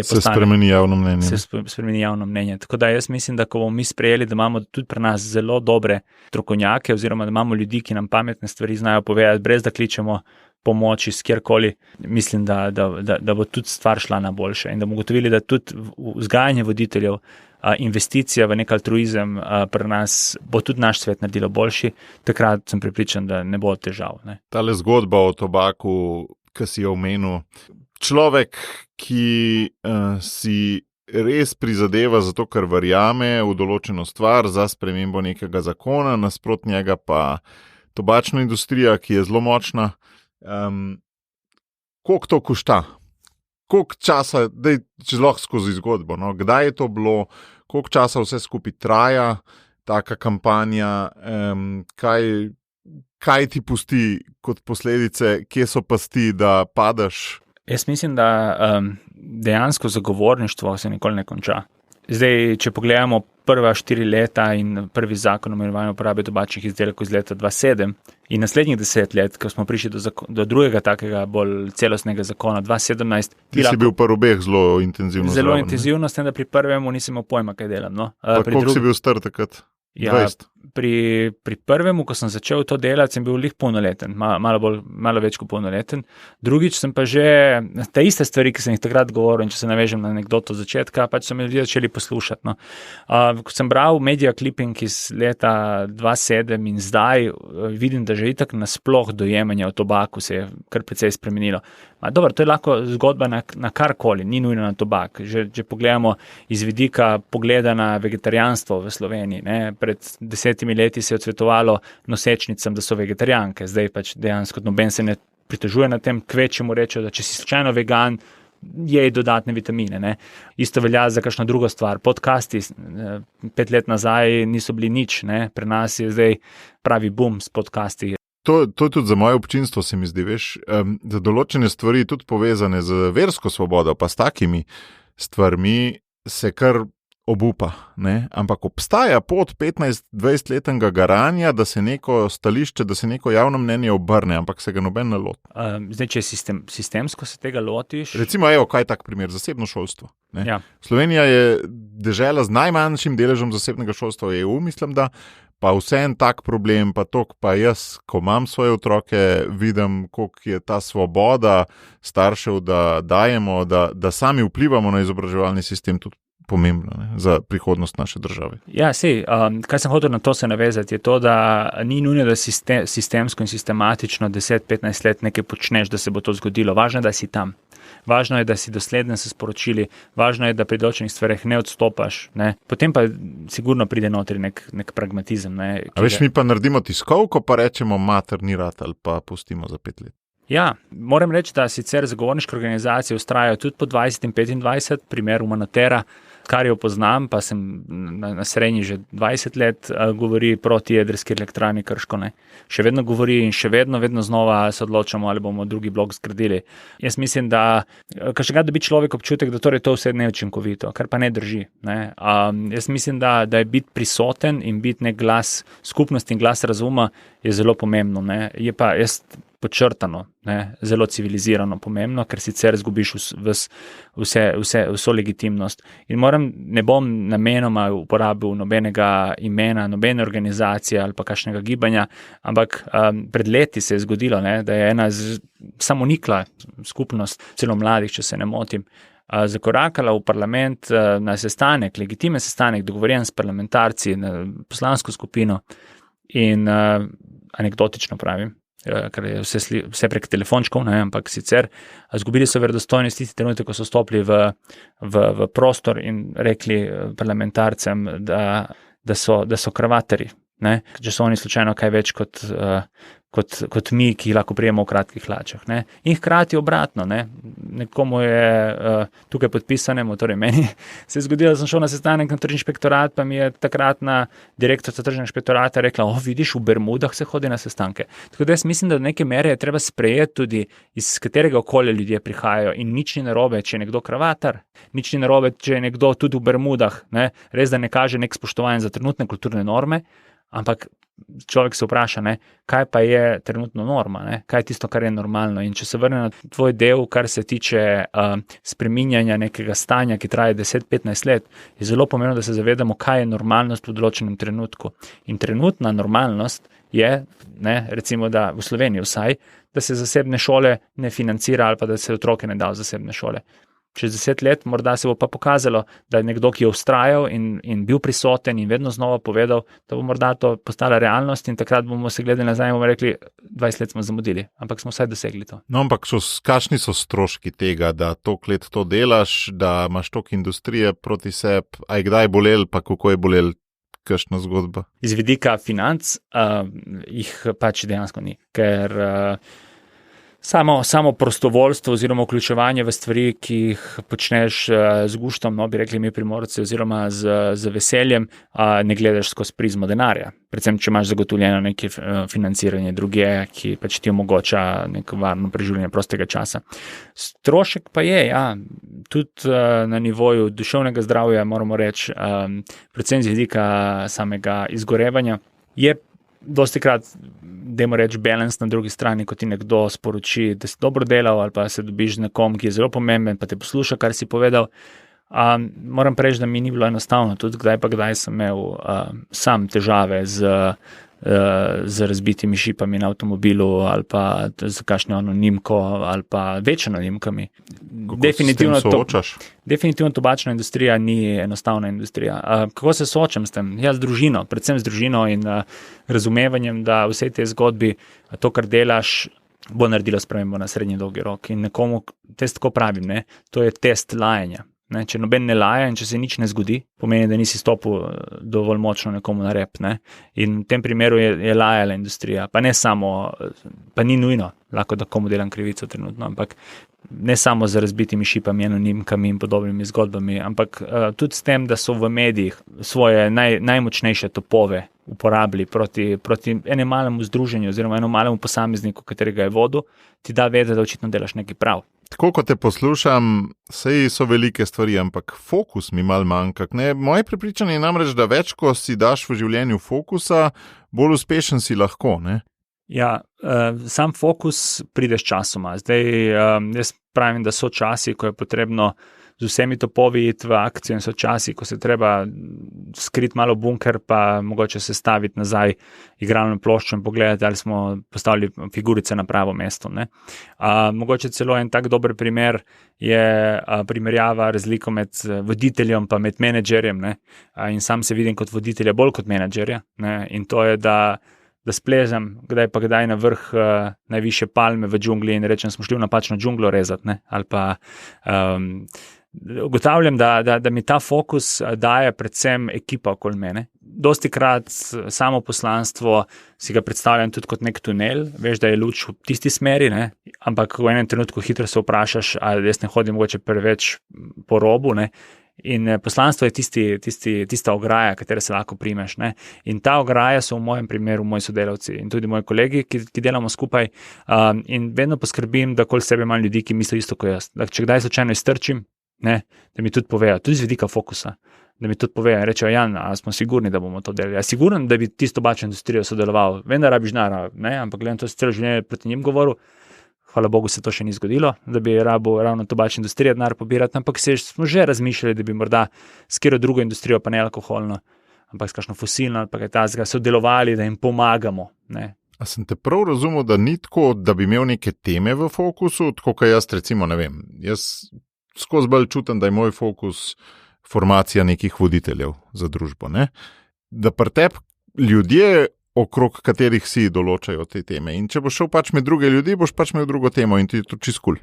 se spremeni javno mnenje. Se spremeni javno mnenje. Tako da jaz mislim, da ko bomo mi sprejeli, da imamo tudi pri nas zelo dobre strokovnjake oziroma da imamo ljudi, ki nam pametne stvari znajo povedati, brez da kličemo pomoč iz kjerkoli, mislim, da bo tudi stvar šla na boljše in da bomo ugotovili, da tudi vzgajanje voditeljev, investicija v nek altruizem pri nas bo tudi naš svet naredilo boljši. Takrat sem prepričan, da ne bo težav. Ne. Tale zgodba o tobaku, ki si jo omenil, človek, ki si res prizadeva zato, ker verjame v določeno stvar za spremembo nekega zakona, nasprot njega pa tobačna industrija, ki je zelo močna. Koliko to košta? Koliko časa, če lahko skozi zgodbo, no? Kdaj je to bilo, koliko časa vse skupaj traja, taka kampanja, kaj ti pusti kot posledice, kje so pasti, da padaš? Jaz mislim, da dejansko zagovorništvo se nikoli ne konča. Zdaj, če pogledamo prva 4 leta in prvi zakon o omejevanju uporabe tobačnih izdelkov iz leta 2007 in naslednjih 10 let, ko smo prišli do drugega takega bolj celostnega zakona 2017. Ti si bil pri obeh zelo intenzivno. Zelo intenzivno, s tem, da pri prvemu nisem imel pojma, kaj delam. No. Koliko si bil star takrat? Ja, pri prvemu, ko sem začel to delati, sem bil lih polnoleten, malo več kot polnoleten. Drugič sem pa že te iste stvari, ki sem jih takrat govoril, in če se navežem na anekdoto začetka, pač so me ljudje začeli poslušati. No. Ko sem bral media clipping iz leta 2007 in zdaj vidim, da že itak nasploh dojemanje o tobaku se je kar precej spremenilo. Dobro, to je lahko zgodba na karkoli, ni nujno na tobak. Že pogledamo iz vidika pogleda na vegetarijanstvo v Sloveniji. Ne? Pred 10 leti se je odsvetovalo nosečnicam, da so vegetarijanke. Zdaj pač dejansko noben se ne pritožuje na tem, kvečemu rečejo, da če si slučajno vegan, jej dodatne vitamine. Ne? Isto velja za kakšno drugo stvar. Podcasti 5 let nazaj niso bili nič. Ne? Pri nas je zdaj pravi boom s podcasti. To je tudi za moje občinstvo, se mi zdi, veš, da določene stvari tudi povezane z versko svobodo, pa s takimi stvarmi se kar obupa, ne? Ampak obstaja pot 15-20 letnega garanja, da se neko stališče, da se neko javno mnenje obrne, ampak se ga noben ne loti. Zdaj, če sistemsko se tega lotiš... Recimo, kaj je tak primer? Zasebno šolstvo. Ne? Ja. Slovenija je dežela z najmanjšim deležem zasebnega šolstva v EU, mislim, da pa vse en tak problem, pa tok, pa jaz, ko imam svoje otroke, vidim, koliko je ta svoboda staršev, da dajemo, da sami vplivamo na izobraževalni sistem, tudi pomembno, ne, za prihodnost naše države. Ja, kaj sem hotel na to se navezati, je to, da ni nujno, da sistemsko in sistematično 10-15 let nekaj počneš, da se bo to zgodilo. Važno je, da si tam. Važno je, da si dosleden se sporočili, važno je, da pri določenih stvareh ne odstopaš. Ne. Potem pa sigurno pride notri nek pragmatizem. Ne, a veš, mi pa naredimo tiskovko, pa rečemo mater ni rad ali pa pustimo za 5 let. Ja, moram reči, da sicer zagovorniške organizacije ustrajajo tudi po 20 in 25, primer Umanotera, kar jo poznam, pa sem na srednji že 20 let, govori proti jedrski elektrarni Krško. Ne. Še vedno govori in še vedno znova se odločamo, ali bomo drugi blok zgradili. Jaz mislim, da kakšnega dobi človek občutek, da torej to vse neučinkovito, kar pa ne drži. Ne. Jaz mislim, da je biti prisoten in biti nek glas skupnosti in glas razuma je zelo pomembno. Ne. Je pa jaz podčrtano, zelo civilizirano, pomembno, ker sicer izgubiš vso legitimnost. In ne bom namenoma uporabil nobenega imena, nobene organizacije ali pa kakšnega gibanja, ampak pred leti se je zgodilo, da je ena samonikla skupnost, celo mladih, če se ne motim, zakorakala v parlament na sestanek, legitimen sestanek, dogovorjen s parlamentarci, na poslansko skupino in anekdotično pravim, ker je vse prek telefončkov, ampak sicer izgubili so verodostojnost tisti trenutek, ko so stopili v prostor in rekli parlamentarcem, da so kravatari, če so oni slučajno kaj več kot mi, ki lahko prijemo v kratkih hlačah. In hkrati obratno, nekomu je tukaj podpisanemu, torej meni se je zgodilo, da sem šel na sestanek na tržni inšpektorat, pa mi je takratna direktorica tržnega inšpektorata rekla, vidiš, v Bermudah se hodi na sestanke. Tako da jaz mislim, da do neke mere je treba sprejeti tudi, iz katerega okolja ljudje prihajajo in nič ni narobe, če je nekdo kravatar, nič ni narobe, če je nekdo tudi v Bermudah, res da ne kaže nek spoštovanje za trenutne kulturne norme, ampak človek se vpraša, kaj pa je trenutno norma, kaj je tisto, kar je normalno. In če se vrne na tvoj del, kar se tiče spreminjanja nekega stanja, ki traja 10-15 let, je zelo pomembno, da se zavedamo, kaj je normalnost v določenem trenutku. In trenutna normalnost je, recimo da v Sloveniji vsaj, da se zasebne šole ne financira ali pa da se otroke ne da v zasebne šole. Čez 10 let morda se bo pa pokazalo, da je nekdo, ki je vztrajal in bil prisoten in vedno znova povedal, da bo morda to postala realnost in takrat bomo se gledali nazaj in bomo rekli, 20 let smo zamudili, ampak smo vsaj dosegli to. No, ampak kakšni so stroški tega, da toliko let to delaš, da imaš toliko industrije proti sebi, a je kdaj bolel, pa kako je bolel? Kakšna zgodba? Iz vidika financ jih pač dejansko ni, ker Samo prostovoljstvo oziroma vključevanje v stvari, ki jih počneš z guštom, bi rekli mi Primorci, oziroma z veseljem, ne gledaš skozi prizmo denarja. Predvsem, če imaš zagotovljeno neko financiranje druge, ki pač ti omogoča neko varno preživljanje prostega časa. Strošek pa je, tudi na nivoju duševnega zdravja, moramo reči, predvsem z vidika samega izgorevanja, je dostikrat, dajmo reči, balans na drugi strani, ko ti nekdo sporoči, da si dobro delal ali pa se dobiš z nekom, ki je zelo pomemben, pa te posluša, kar si povedal. Moram reči, da mi ni bilo enostavno, tudi kdaj sem imel sam težave z razbitimi šipami na avtomobilu ali pa z kakšno anonimko ali pa več anonimkami. Definitivno tobačna industrija ni enostavna industrija. Kako se soočam s tem? Z družino, predvsem z družino in razumevanjem, da vsej tej zgodbi to, kar delaš, bo naredilo spremembo na srednji dolgi rok. In nekomu, tako pravim, to je test lajanja. Če noben ne laja in če se nič ne zgodi, pomeni, da nisi stopil dovolj močno nekomu na rep. In v tem primeru je lajala industrija, pa ne samo, pa ni nujno, lahko da komu delam krivico trenutno, ampak ne samo z razbitimi šipami, anonimkami in podobnimi zgodbami, ampak tudi s tem, da so v medijih svoje najmočnejše topove uporabili proti enem malemu združenju oziroma enemu malemu posamezniku, katerega je vodil, ti da vedeti, da očitno delaš nekaj prav. Tako kot te poslušam, sej so velike stvari, ampak fokus mi malo manjka. Moje prepričanje je namreč, da več, ko si daš v življenju fokusa, bolj uspešen si lahko, sam fokus pride s časoma. Zdaj, jaz pravim, da so časi, ko je potrebno z vsemi topovi iti v akcijo in so časi, ko se treba skriti malo bunker, pa mogoče se staviti nazaj igralno ploščo in pogledati, ali smo postavili figurice na pravo mesto. Mogoče celo en tak dober primer je primerjava razliko med voditeljem pa med menedžerjem. In sam se vidim kot voditelja bolj kot menedžerja. In to je, da splezem kdaj na vrh najvišje palme v džungli in rečem, smo šli v napačno džunglo rezati, ali pa ugotavljam, da mi ta fokus daje predvsem ekipa okoli mene. Dostikrat samo poslanstvo si ga predstavljam tudi kot nek tunel, veš, da je luč v tisti smeri, ampak v enem trenutku hitro se vprašaš, ali jaz ne hodim mogoče preveč po robu, In poslanstvo je tista ograja, katero se lahko primeš. In ta ograja so v mojem primeru moji sodelavci in tudi moji kolegi, ki delamo skupaj. In vedno poskrbim, da okoli sebe imam ljudi, ki mislijo isto kot jaz. Da če kdaj slučajno iztrčim, da mi tudi povejo, tudi z vidika fokusa, da mi tudi povejo, rečejo, Jan, a smo sigurni, da bomo to delali. A sigurni, da bi tisto tobačno industrijo sodeloval? Vem, da rabiš denar, ampak gledam, to se celo življenje proti njim govoril. Hvala Bogu se to še ni zgodilo, da bi rabo ravno tobačna industrija denar pobirati, ampak smo že razmišljali, da bi morda s katero drugo industrijo, pa ne alkoholno, ampak s kakšno fosilno ali pa kaj takega, sodelovali, da jim pomagamo. Ne. A sem te prav razumel, da ni tako, da bi imel neke teme v fokusu, tako kot jaz recimo, ne vem, jaz skozi bolj čutim, da je moj fokus formacija nekih voditeljev za družbo, ne? Da pri tebi ljudje, okrog katerih si določajo te teme. In če boš šel pač med druge ljudi, boš pač imel drugo temo in ti je to čisto kul.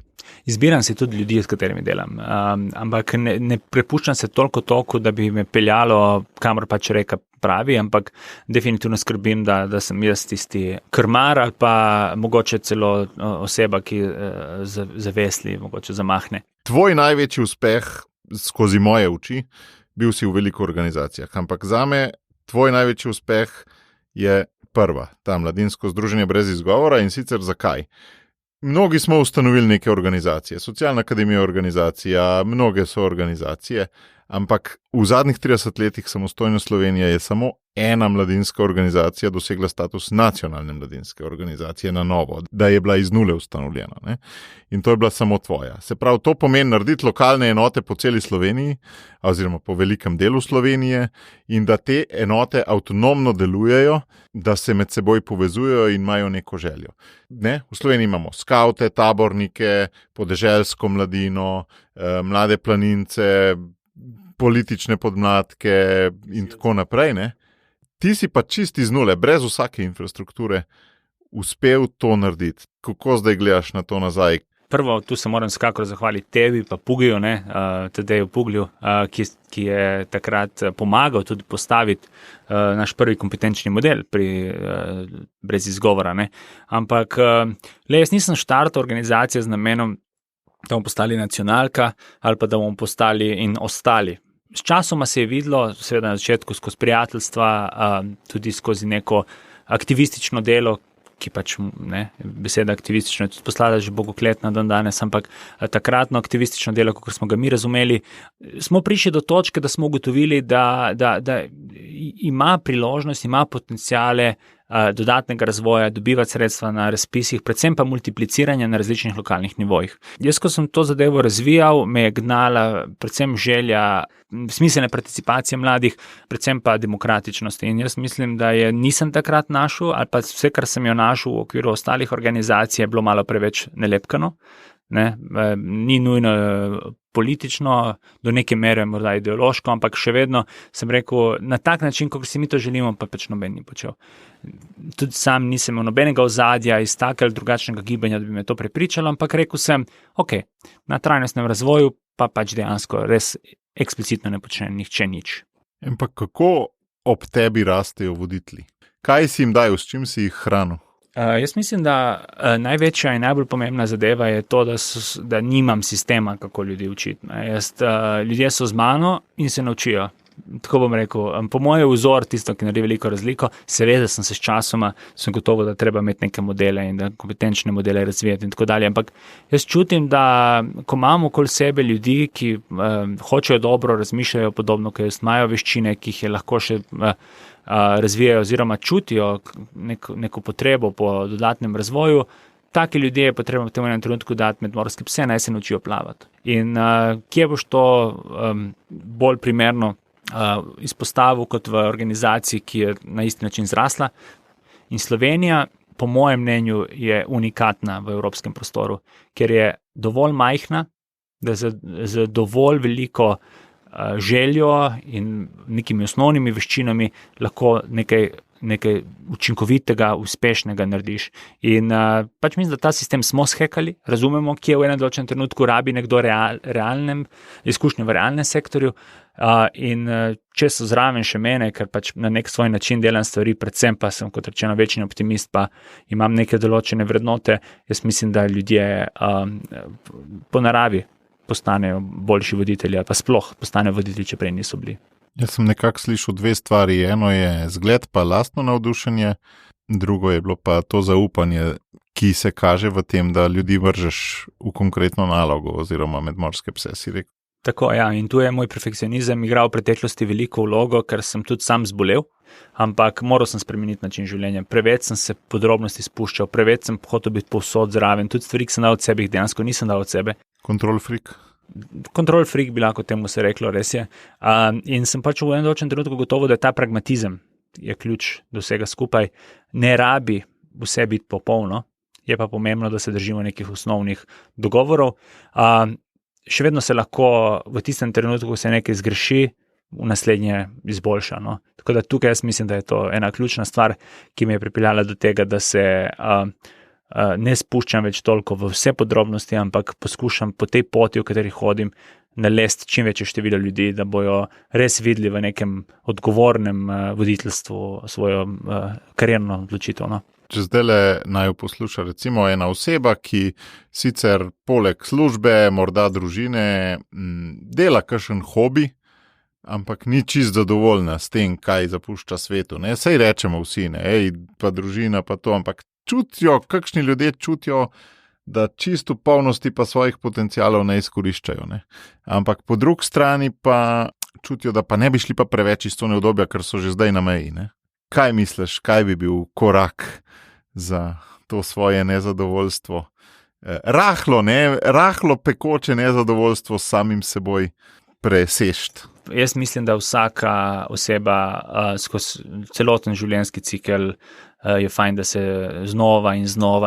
Izbiram si tudi ljudi, s katerimi delam, ampak ne prepuščam se toliko, da bi me peljalo, kamor pač reka pravi, ampak definitivno skrbim, da sem jaz tisti krmar ali pa mogoče celo oseba, ki zavesli, mogoče zamahne. Tvoj največji uspeh skozi moje oči, bil si v veliko organizacijah, ampak zame tvoj največji uspeh je prva, ta Mladinsko združenje brez izgovora in sicer zakaj? Mnogi smo ustanovili neke organizacije, Socialna akademija organizacija, mnoge so organizacije, ampak v zadnjih 30 letih samostojne Slovenije je samo ena mladinska organizacija dosegla status nacionalne mladinske organizacije na novo, da je bila iz nule ustanovljena. Ne? In to je bila samo tvoja. Se pravi, to pomeni narediti lokalne enote po celi Sloveniji, oziroma po velikem delu Slovenije, in da te enote avtonomno delujejo, da se med seboj povezujejo in imajo neko željo. Ne? V Sloveniji imamo skavte, tabornike, podeželsko mladino, mlade planince, politične podmladke in tako naprej. Ne? Ti si pa čisti z nule, brez vsake infrastrukture, uspel to narediti. Kako zdaj gledaš na to nazaj? Prvo, tu se moram skakor zahvaliti tebi, pa Pugiju, Tadeju Puglju, ki je takrat pomagal tudi postaviti naš prvi kompetenčni model brez izgovora. Ne? Ampak jaz nisem štartal organizacijo z namenom, da bomo postali nacionalka ali pa da bomo postali in ostali. S časoma se je videlo, seveda na začetku skozi prijateljstva, tudi skozi neko aktivistično delo, ki pač, beseda aktivistično je tudi poslala že bogokletna dan danes, ampak takratno aktivistično delo, kot smo ga mi razumeli, smo prišli do točke, da smo ugotovili, da ima priložnost, ima potenciale dodatnega razvoja, dobivati sredstva na razpisih, predvsem pa multipliciranja na različnih lokalnih nivojih. Jaz, ko sem to zadevo razvijal, me je gnala predvsem želja smiselne participacije mladih, predvsem pa demokratičnosti. In jaz mislim, da nisem takrat našel, ali pa vse, kar sem jo našel v okviru ostalih organizacij, je bilo malo preveč nelepkano. Ni nujno politično, do neke mere morda ideološko, ampak še vedno sem rekel, na tak način, kot si mi to želimo, pa pač noben ni počel. Tudi sam nisem imel nobenega ozadja iz takega ali drugačnega gibanja, da bi me to prepričalo, ampak rekel sem, ok, na trajnostnem razvoju pa pač dejansko res eksplicitno ne počne nihče nič. Ampak kako ob tebi rastejo voditelji? Kaj si jim dajal, s čim si jih hranil? Jaz mislim, da največja in najbolj pomembna zadeva je to, da nimam sistema, kako ljudi učiti. Ljudje so z mano in se naučijo. Tako bom rekel, po moje vzor tisto, ki naredi veliko razliko, seveda sem se s časoma, sem gotovo, da treba imeti neke modele in da kompetenčne modele razvijati in tako dalje, ampak jaz čutim, da ko imamo okoli sebe ljudi, ki hočejo dobro, razmišljajo podobno, ki imajo veščine, ki jih je lahko še razvijajo oziroma čutijo neko potrebo po dodatnem razvoju, taki ljudje je potrebno v tem enem trenutku dati med morske pse, naj se naučijo plavati. In kje boš to bolj primerno izpostavil kot v organizaciji, ki je na isti način zrasla. In Slovenija, po mojem mnenju, je unikatna v evropskem prostoru, ker je dovolj majhna, da z dovolj veliko željo in nekimi osnovnimi veščinami lahko nekaj učinkovitega, uspešnega narediš. In pač mislim, da ta sistem smo shekali, razumemo, kje v enem določenem trenutku rabi nekdo izkušnjo v realnem sektorju, in če so zraven še mene, ker pač na nek svoj način delam stvari, predvsem pa sem, kot rečeno, večni optimist, pa imam neke določene vrednote, jaz mislim, da ljudje po naravi postanejo boljši voditelji, ali pa sploh postanejo voditelji, če prej niso bili. Jaz sem nekako slišal dve stvari. Eno je zgled pa lastno navdušenje, drugo je bilo pa to zaupanje, ki se kaže v tem, da ljudi vržeš v konkretno nalogo oziroma med morske pse, si rekel. Tako, ja, in tu je moj perfekcionizem igral v preteklosti veliko vlogo, ker sem tudi sam zbolel, ampak moral sem spremeniti način življenja. Preveč sem se podrobnosti spuščal, preveč sem hotel biti povsod zraven, tudi stvari, ki sem dal od sebe, jih dejansko nisem dal od sebe. Control freak. Control freak bi lahko temu se reklo, res je. In sem pač v enem določenem trenutku gotovo, da ta pragmatizem je ključ do vsega skupaj. Ne rabi vse biti popolno, je pa pomembno, da se držimo nekih osnovnih dogovorov. Še vedno se lahko v tistem trenutku, ko se nekaj zgreši, v naslednje izboljša. No? Tako da tukaj jaz mislim, da je to ena ključna stvar, ki me je pripeljala do tega, da se ne spuščam več toliko v vse podrobnosti, ampak poskušam po tej poti, v kateri hodim, nalesti čim večje število ljudi, da bojo res videli v nekem odgovornem voditeljstvu svojo karierno odločitev. No? Če zdaj naj posluša recimo ena oseba, ki sicer poleg službe, morda družine, dela kakšen hobi, ampak ni čisto zadovoljna s tem, kaj zapušča svetu. Ne? Sej rečemo vsi, ne? Ej, pa družina, pa to, ampak kakšni ljudje čutijo, da čisto v polnosti pa svojih potencialov ne izkoriščajo. Ne? Ampak po drugi strani pa čutijo, da pa ne bi šli pa preveč iz to neudobja, ker so že zdaj na meji. Ne? Kaj misliš, kaj bi bil korak za to svoje nezadovoljstvo? Rahlo pekoče nezadovoljstvo s samim seboj presešt. Jaz mislim, da vsaka oseba skozi celoten življenjski cikel je fajn, da se znova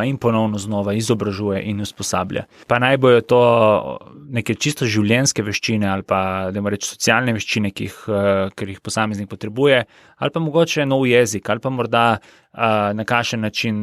in ponovno znova izobražuje in usposablja. Pa naj bojo to neke čisto življenjske veščine ali pa, da reč, socialne veščine, ker jih posameznik potrebuje, ali pa mogoče nov jezik, ali pa morda na kakšen način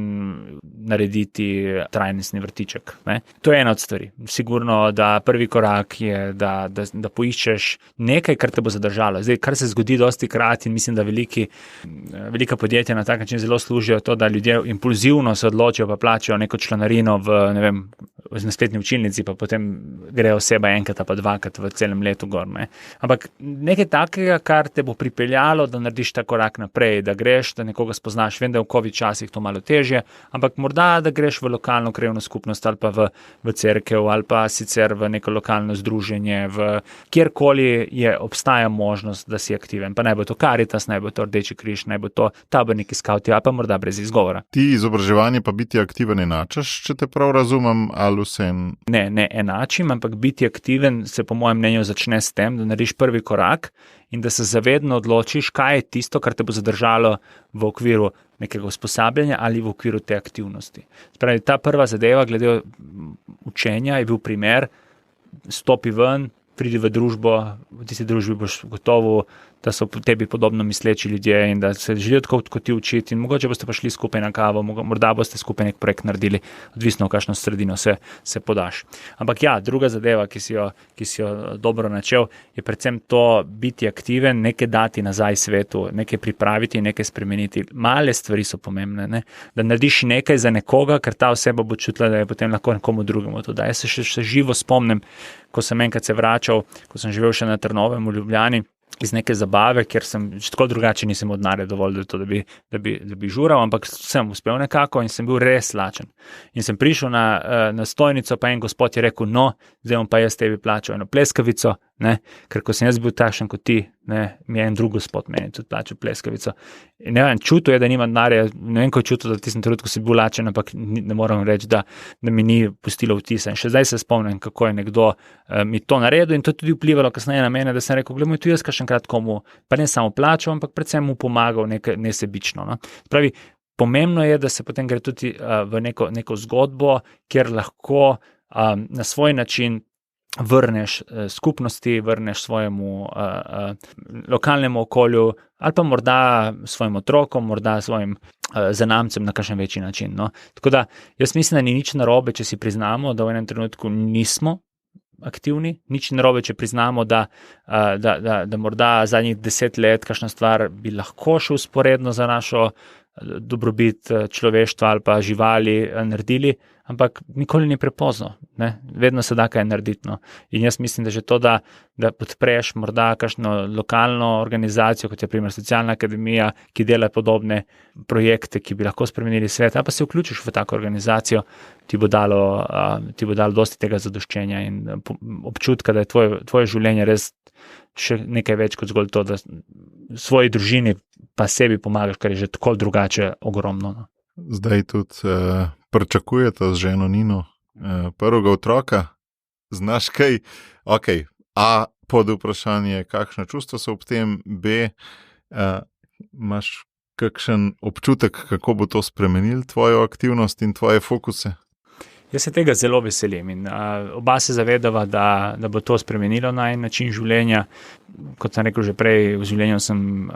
narediti trajnostni vrtiček. Ne? To je ena od stvari. Sigurno, da prvi korak je, da poiščeš nekaj, kar te bo zadržalo. Zdaj, kar se zgodi dosti krat in mislim, da velika podjetja na tak način zelo služijo to, da ljudje impulzivno se odločijo pa plačajo neko članarino v spletni učilnici, pa potem gre oseba enkrat pa dvakrat v celem letu gor. Ne? Ampak nekaj takega, kar te bo pripeljalo, da narediš ta korak naprej, da greš, da nekoga spoznaš. Vem, da v COVID časih to malo težje, ampak morda, da greš v lokalno krajevno skupnost ali pa v cerkev ali pa sicer v neko lokalno združenje, kjerkoli obstaja možnost, da si aktiven. Pa naj bo to Karitas, naj bo to Rdeči križ, naj bo to taborniki skavti, ali pa morda brez izgovora. Ti izobraževanje pa biti aktiven enačaš, če te prav razumem, ali vsem? Ne enačim, ampak biti aktiven se po mojem mnenju začne s tem, da narediš prvi korak in da se zavedno odločiš, kaj je tisto, kar te bo zadržalo v okviru nekega usposabljanja ali v okviru te aktivnosti. Spravi, ta prva zadeva glede učenja je bil primer, stopi ven, pridi v družbo, v tisti družbi boš gotovo, da so tebi podobno misleči ljudje in da se želijo tako kot ti učiti in mogoče boste pa šli skupaj na kavo, morda boste skupaj nek projekt naredili, odvisno v kakšno sredino se podaš. Ampak ja, druga zadeva, ki si jo dobro načel, je predvsem to biti aktiven, nekaj dati nazaj svetu, nekaj pripraviti, nekaj spremeniti. Male stvari so pomembne, ne? Da narediš nekaj za nekoga, ker ta oseba bo čutila, da je potem lahko nekomu drugemu to da. Jaz se še živo spomnim, ko sem enkrat se vračal, ko sem živel še na Trnovem v Ljubljani, iz neke zabave, ker sem tako drugače nisem od denarja dovolj, da bi žural, ampak sem uspel nekako in sem bil res lačen. In sem prišel na stojnico, pa en gospod je rekel, no, zdaj bom pa jaz tebi plačal eno pleskavico, ne? Ker ko sem jaz bil takšen kot ti, ne, mi je en drug gospod meni tudi plačal pleskavico. In ne vem, čutil je, da nima denarja, ne vem, ko je čutil, da tistem trenutku si bil lačen, ampak ne moram reči, da mi ni pustilo vtisa. In še zdaj se spomnim, kako je nekdo mi to naredil in to je tudi vplivalo kasneje na mene, da sem rekel, glej, tu jaz kakšenkrat komu, pa ne samo plačal, ampak predvsem mu pomagal nesebično. No? Pravi, pomembno je, da se potem gre tudi v neko zgodbo, kjer lahko na svoj način vrneš skupnosti, vrneš svojemu lokalnemu okolju ali pa morda svojim otrokom, morda svojim zanamcem na kakšen večji način. No? Tako da jaz mislim, da ni nič narobe, če si priznamo, da v enem trenutku nismo aktivni, nič narobe, če priznamo, da morda zadnjih 10 let kakšna stvar bi lahko še usporedno za našo dobrobit človeštva ali pa živali naredili, ampak nikoli ni prepozno, ne? Vedno se da kaj narediti. No? In jaz mislim, da že to, da podpreš morda kakšno lokalno organizacijo, kot je primer Socialna akademija, ki dela podobne projekte, ki bi lahko spremenili svet, ali pa se vključiš v tako organizacijo, ti bo dalo dosti tega zadoščenja in občutka, da je tvoje življenje res še nekaj več kot zgolj to, da svoji družini pa sebi pomagaš, kar je že tako drugače ogromno. No. Zdaj tudi pričakujete z ženo Nino prvega otroka. Znaš kaj? Okay. A, pod vprašanje, kakšno čustvo so ob tem, B, imaš kakšen občutek, kako bo to spremenil tvojo aktivnost in tvoje fokuse? Jaz se tega zelo veselim in oba se zavedava, da bo to spremenilo na en način življenja. Kot sem rekel že prej, v življenju sem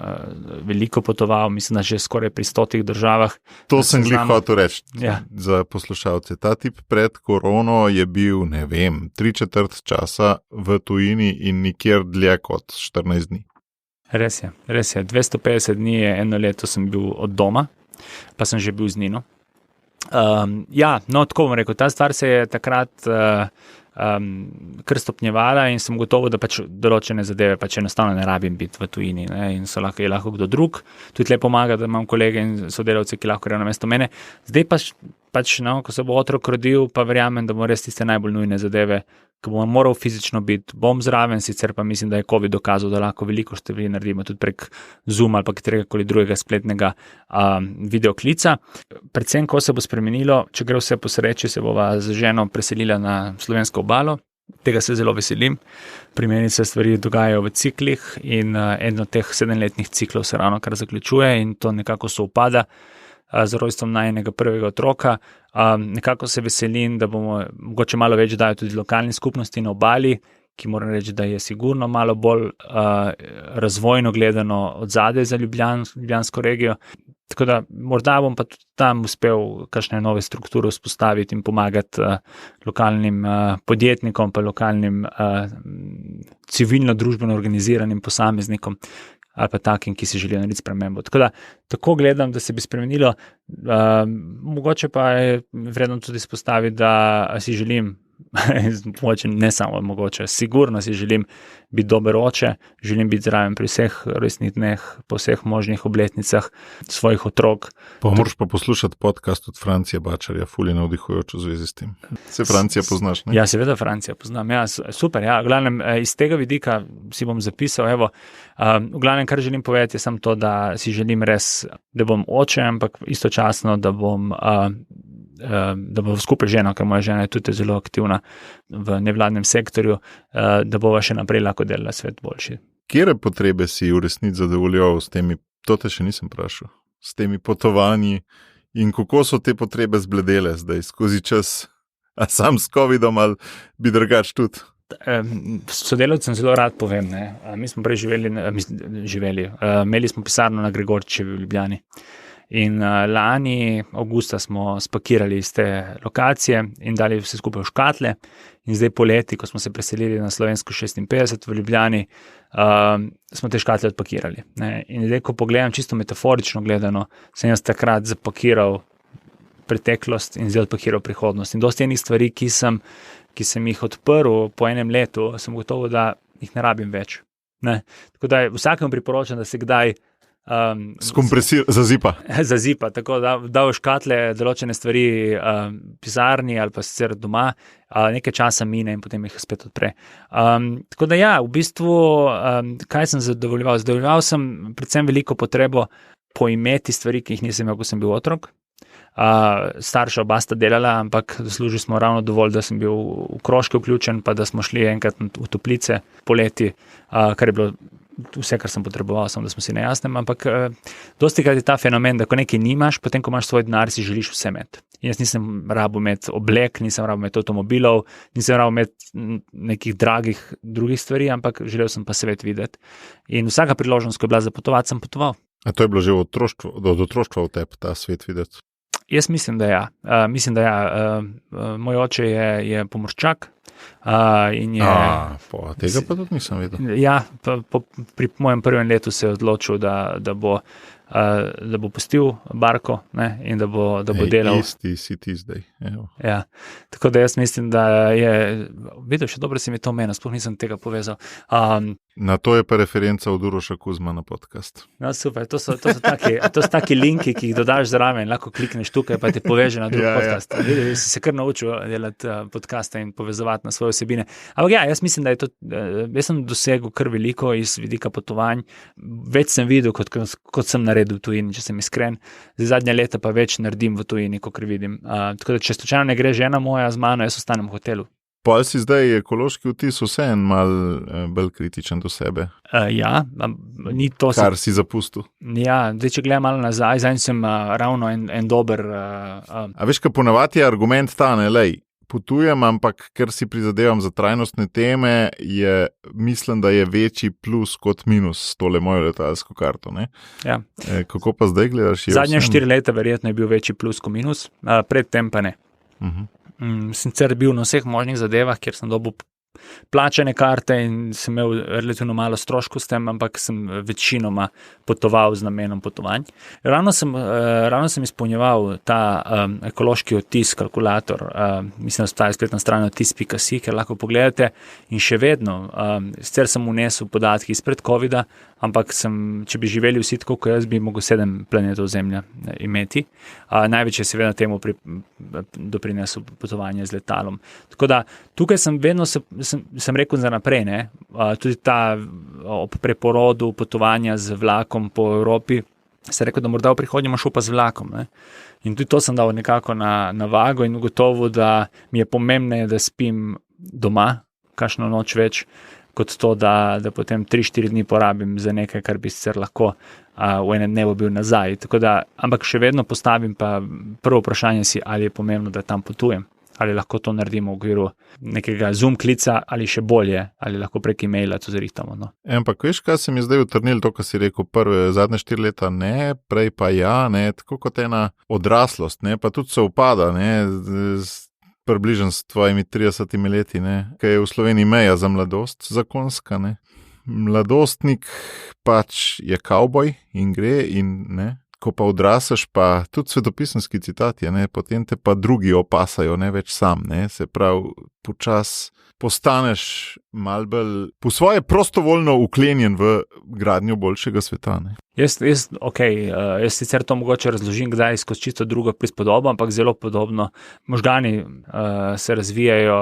veliko potoval, mislim, da že skoraj pri 100 državah. To sem glih hotel reči za poslušalce. Ta tip pred korono je bil, ne vem, 3/4 časa v tujini in nikjer dlje kot 14 dni. Res je. 250 dni je eno leto sem bil od doma, pa sem že bil z Nino. Tako bom rekel, ta stvar se je takrat kar stopnjevala in sem gotovo, da pač določene zadeve pač enostavno ne rabim biti v tujini, ne, in je lahko kdo drug. Tudi le pomaga, da imam kolege in sodelavce, ki lahko grejo namesto mene. Zdaj pač ko se bo otrok rodil, pa verjamem, da bomo res tiste najbolj nujne zadeve, ko bom moral fizično biti, bom zraven, sicer pa mislim, da je COVID dokazal, da lahko veliko stvari naredimo tudi prek Zoom ali pa kateregakoli drugega spletnega videoklica. Predvsem, ko se bo spremenilo, če gre vse po sreči, se bova z ženo preselila na slovensko obalo. Tega se zelo veselim. Pri meni se stvari dogajajo v ciklih in eno od teh 7-letnih ciklov se ravno kar zaključuje in to nekako sovpada z rojstvom najinega prvega otroka. Nekako se veselim, da bomo mogoče malo več dali tudi lokalni skupnosti na obali, ki moram reči, da je sigurno malo bolj razvojno gledano od zadaj za ljubljansko regijo. Tako da morda bom pa tudi tam uspel kakšne nove strukture vzpostaviti in pomagati lokalnim podjetnikom, pa lokalnim civilno-družbeno organiziranim posameznikom ali pa takim, ki si želijo narediti spremembo. Tako gledam, da se bi spremenilo. Mogoče pa je vredno tudi izpostaviti, da si želim, ne samo mogoče, sigurno si želim biti dober oče, želim biti zraven pri vseh rojstnih dneh, po vseh možnih obletnicah svojih otrok. Pa moraš pa poslušati podcast od Francije Bačarja, ful je navdihujoč v zvezi s tem. Se Francija poznaš, ne? Ja, seveda Francija poznam, ja, super, ja, v glavnem iz tega vidika si bom zapisal, v glavnem, kar želim povedati, je samo to, da si želim res, da bom oče, ampak istočasno, da bom skupaj ženo, ker moja žena je tudi zelo aktivna v nevladnem sektorju, da bova še naprej lahko delala svet boljši. Kjere potrebe si v resnici zadovoljeval s temi, to te še nisem vprašal, s temi potovanji in kako so te potrebe zbledele zdaj skozi čas, a sam s COVID-om ali bi drugač tudi? Sodelavcem zelo rad povem, ne. Mi smo prej imeli smo pisarno na Gregorčičevi v Ljubljani. In lani avgusta smo spakirali iz te lokacije in dali vse skupaj v škatle. In zdaj poleti, ko smo se preselili na Slovensko 56 v Ljubljani, smo te škatle odpakirali. Ne. In zdaj, ko pogledam čisto metaforično gledano, sem jaz takrat zapakiral preteklost in zdaj odpakiral prihodnost. In dosti enih stvari, ki sem jih odprl po enem letu, sem gotovo, da jih ne rabim več. Ne. Tako da vsakemu priporočam, da se kdaj zazipa, tako da v škatle določene stvari pisarni ali pa sicer doma, nekaj časa mine in potem jih spet odpre. Tako da ja, v bistvu, kaj sem zadovoljeval? Zadovoljeval sem predvsem veliko potrebo poimeti stvari, ki jih nisem imel, ko sem bil otrok. Starša oba sta delala, ampak zaslužili smo ravno dovolj, da sem bil v krožke vključen, pa da smo šli enkrat v toplice poleti, kar je bilo vse, kar sem potreboval, samo da smo si nejasnem, ampak dostikrat je ta fenomen, da ko nekaj nimaš, potem, ko imaš svoj denar, si želiš vse imeti. Jaz nisem rabil imeti oblek, nisem rabil imeti avtomobilov, nisem rabil imeti nekih dragih drugih stvari, ampak želel sem pa svet videti. In vsaka priložnost, ko je bila za potovati, sem potoval. A to je bilo že od otroštva v tebi, ta svet videti? Jaz mislim, da ja. Moj oče je pomorščak. Tega pa tudi nisem vedel. Ja, pri mojem prvem letu se je odločil, da bo da bo pustil barko, ne, in da bo delal. Isti si ti zdaj. Ja. Tako da jaz mislim, da je, videl, še dobro si mi to omenil, sploh nisem tega povezal. Na to je pa referenca od Uroša Kuzma na podcast. No, super, to so taki linki, ki jih dodaš zraven, lahko klikneš tukaj, pa te poveže na drug podcast. Vidiš, si se kar naučil delati podcaste in povezovati na svoje vsebine. Ampak ja, jaz mislim, da je to, jaz sem dosegel kar veliko iz vidika potovanj, več sem videl, kot sem naredil v tujini, če sem iskren. Zadnja leta pa več naredim v tujini, kot vidim. Tako da, če slučajno ne gre žena moja z mano, jaz ostanem v hotelu. Pa si zdaj ekološki vtis vseeno malo bolj kritičen do sebe? Ja, ni to... Kar si zapustil? Ja, zdaj, če gledam malo nazaj, zdaj sem ravno en dober... A veš, kaj ponavadi je argument ta, ne, lej, potujem, ampak ker si prizadevam za trajnostne teme, mislim, da je večji plus kot minus s tole mojo letalsko karto, ne? Ja. Kako pa zdaj gledaš? Zadnja 4 leta verjetno je bil večji plus kot minus, predtem pa ne. Sicer bil na vseh možnih zadevah, kjer sem dobil plačane karte in sem imel relativno malo stroškov s tem, ampak sem večinoma potoval z namenom potovanj. Ravno sem izpolnjeval ta ekološki odtis kalkulator, mislim, da obstaja spletna stran odtis.si, ker lahko pogledate in še vedno, sicer sem vnesel podatki izpred covida, ampak če bi živeli vsi tako, kot jaz, bi mogel 7 planetov Zemlja imeti. Največ je seveda temu doprinesel potovanje z letalom. Tako da, tukaj sem vedno sem rekel za naprej, ne? Tudi ta ob preporodu potovanja z vlakom po Evropi, sem rekel, da morda v prihodnje bom šel pa z vlakom. Ne? In tudi to sem dal nekako na vago in ugotovil, da mi je pomembneje, da spim doma, kakšno noč več, kot to, da potem 3-4 dni porabim za nekaj, kar bi sicer lahko v enem dnevu bil nazaj. Tako da, ampak še vedno postavim pa prvo vprašanje si, ali je pomembno, da tam potujem. Ali lahko to naredimo v okviru nekega Zoom klica, ali še bolje, ali lahko prek e-maila to zrihtamo. No. Ampak veš, kaj se mi zdaj utrnil, to, kar si rekel, zadnje 4 leta ne, prej pa ja, ne, tako kot ena odraslost, ne, pa tudi se upada, ne, približno s tvojimi 30 leti, ne, kaj je v Sloveniji meja za mladost zakonska, ne. Mladostnik pač je kavboj in gre in ne. Ko pa odraseš, pa tudi svetopisemski citati, ne, potem te pa drugi opasajo, ne več sam, ne, se pravi, počas postaneš malo bolj po svoje prostovoljno vklenjen v gradnjo boljšega sveta, ne. Jaz sicer to mogoče razložim, kdaj skozi čisto drugo prispodobo, ampak zelo podobno. Možgani se razvijajo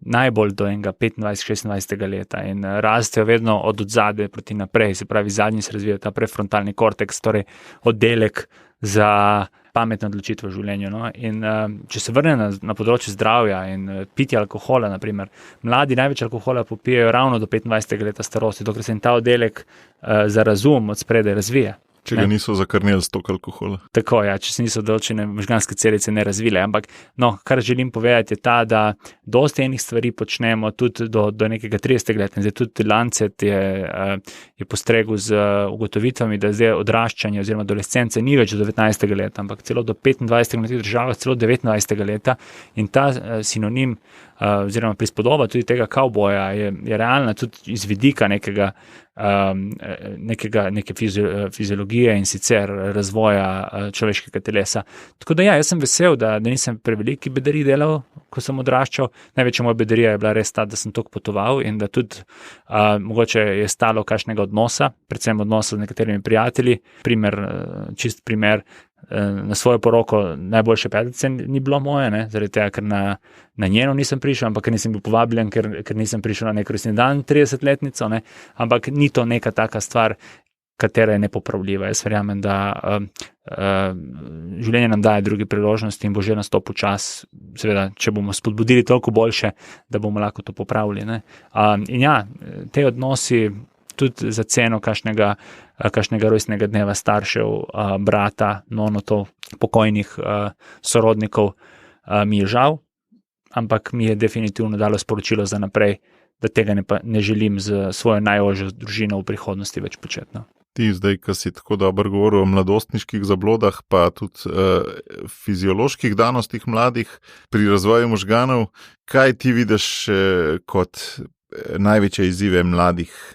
najbolj do enega 25-26 leta in rastejo vedno od odzadaj proti naprej, se pravi, zadnji se razvija ta prefrontalni korteks, torej oddelek za pametne odločitve v življenju. No? In če se vrne na področje zdravja in pitja alkohola, naprimer, mladi največ alkohola popijejo ravno do 25. leta starosti, dokler se jim ta oddelek za razum od spredaj razvije. Če ga niso zakrnili s tok alkohola. Tako, ja, če se niso določene možganske celice ne razvile. Ampak, no, kar želim povedati je ta, da dosti enih stvari počnemo tudi do nekega 30. leta. Zdaj tudi Lancet je postregel z ugotovitvami, da zdaj odraščanje oziroma adolescence ni več do 19. leta, ampak celo do 25. v nekih državah, celo 19. leta. In ta sinonim oziroma prispodoba tudi tega kavboja je realna tudi iz vidika neke fiziologije in sicer razvoja človeškega telesa. Tako da ja, jaz sem vesel, da nisem preveliki bedarij delal, ko sem odraščal. Največja moja bedarija je bila res ta, da sem toliko potoval in da tudi mogoče je stalo kakšnega odnosa, predvsem odnosa z nekaterimi prijatelji. Čist primer, na svojo poroko najboljše petice ni bilo moje, ne? Zaradi tega, ker na njeno nisem prišel, ampak ker nisem bil povabljen, ker nisem prišel na nek rojstni dan 30-letnico, ne? Ampak ni to neka taka stvar, katera je nepopravljiva. Jaz verjamem, da življenje nam daje druge priložnosti in bo že nastopil čas, seveda, če bomo spodbudili toliko boljše, da bomo lahko to popravili. Ne? In ja, te odnosi tudi za ceno kakšnega rojstnega dneva staršev, brata, nonotov, pokojnih sorodnikov, mi je žal, ampak mi je definitivno dalo sporočilo za naprej, da tega ne želim z svojo najožjo družino v prihodnosti več početi. No. Ti zdaj, ko si tako dobro govoril o mladostniških zablodah, pa tudi fizioloških danostih mladih pri razvoju možganov, kaj ti vidiš kot največje izzive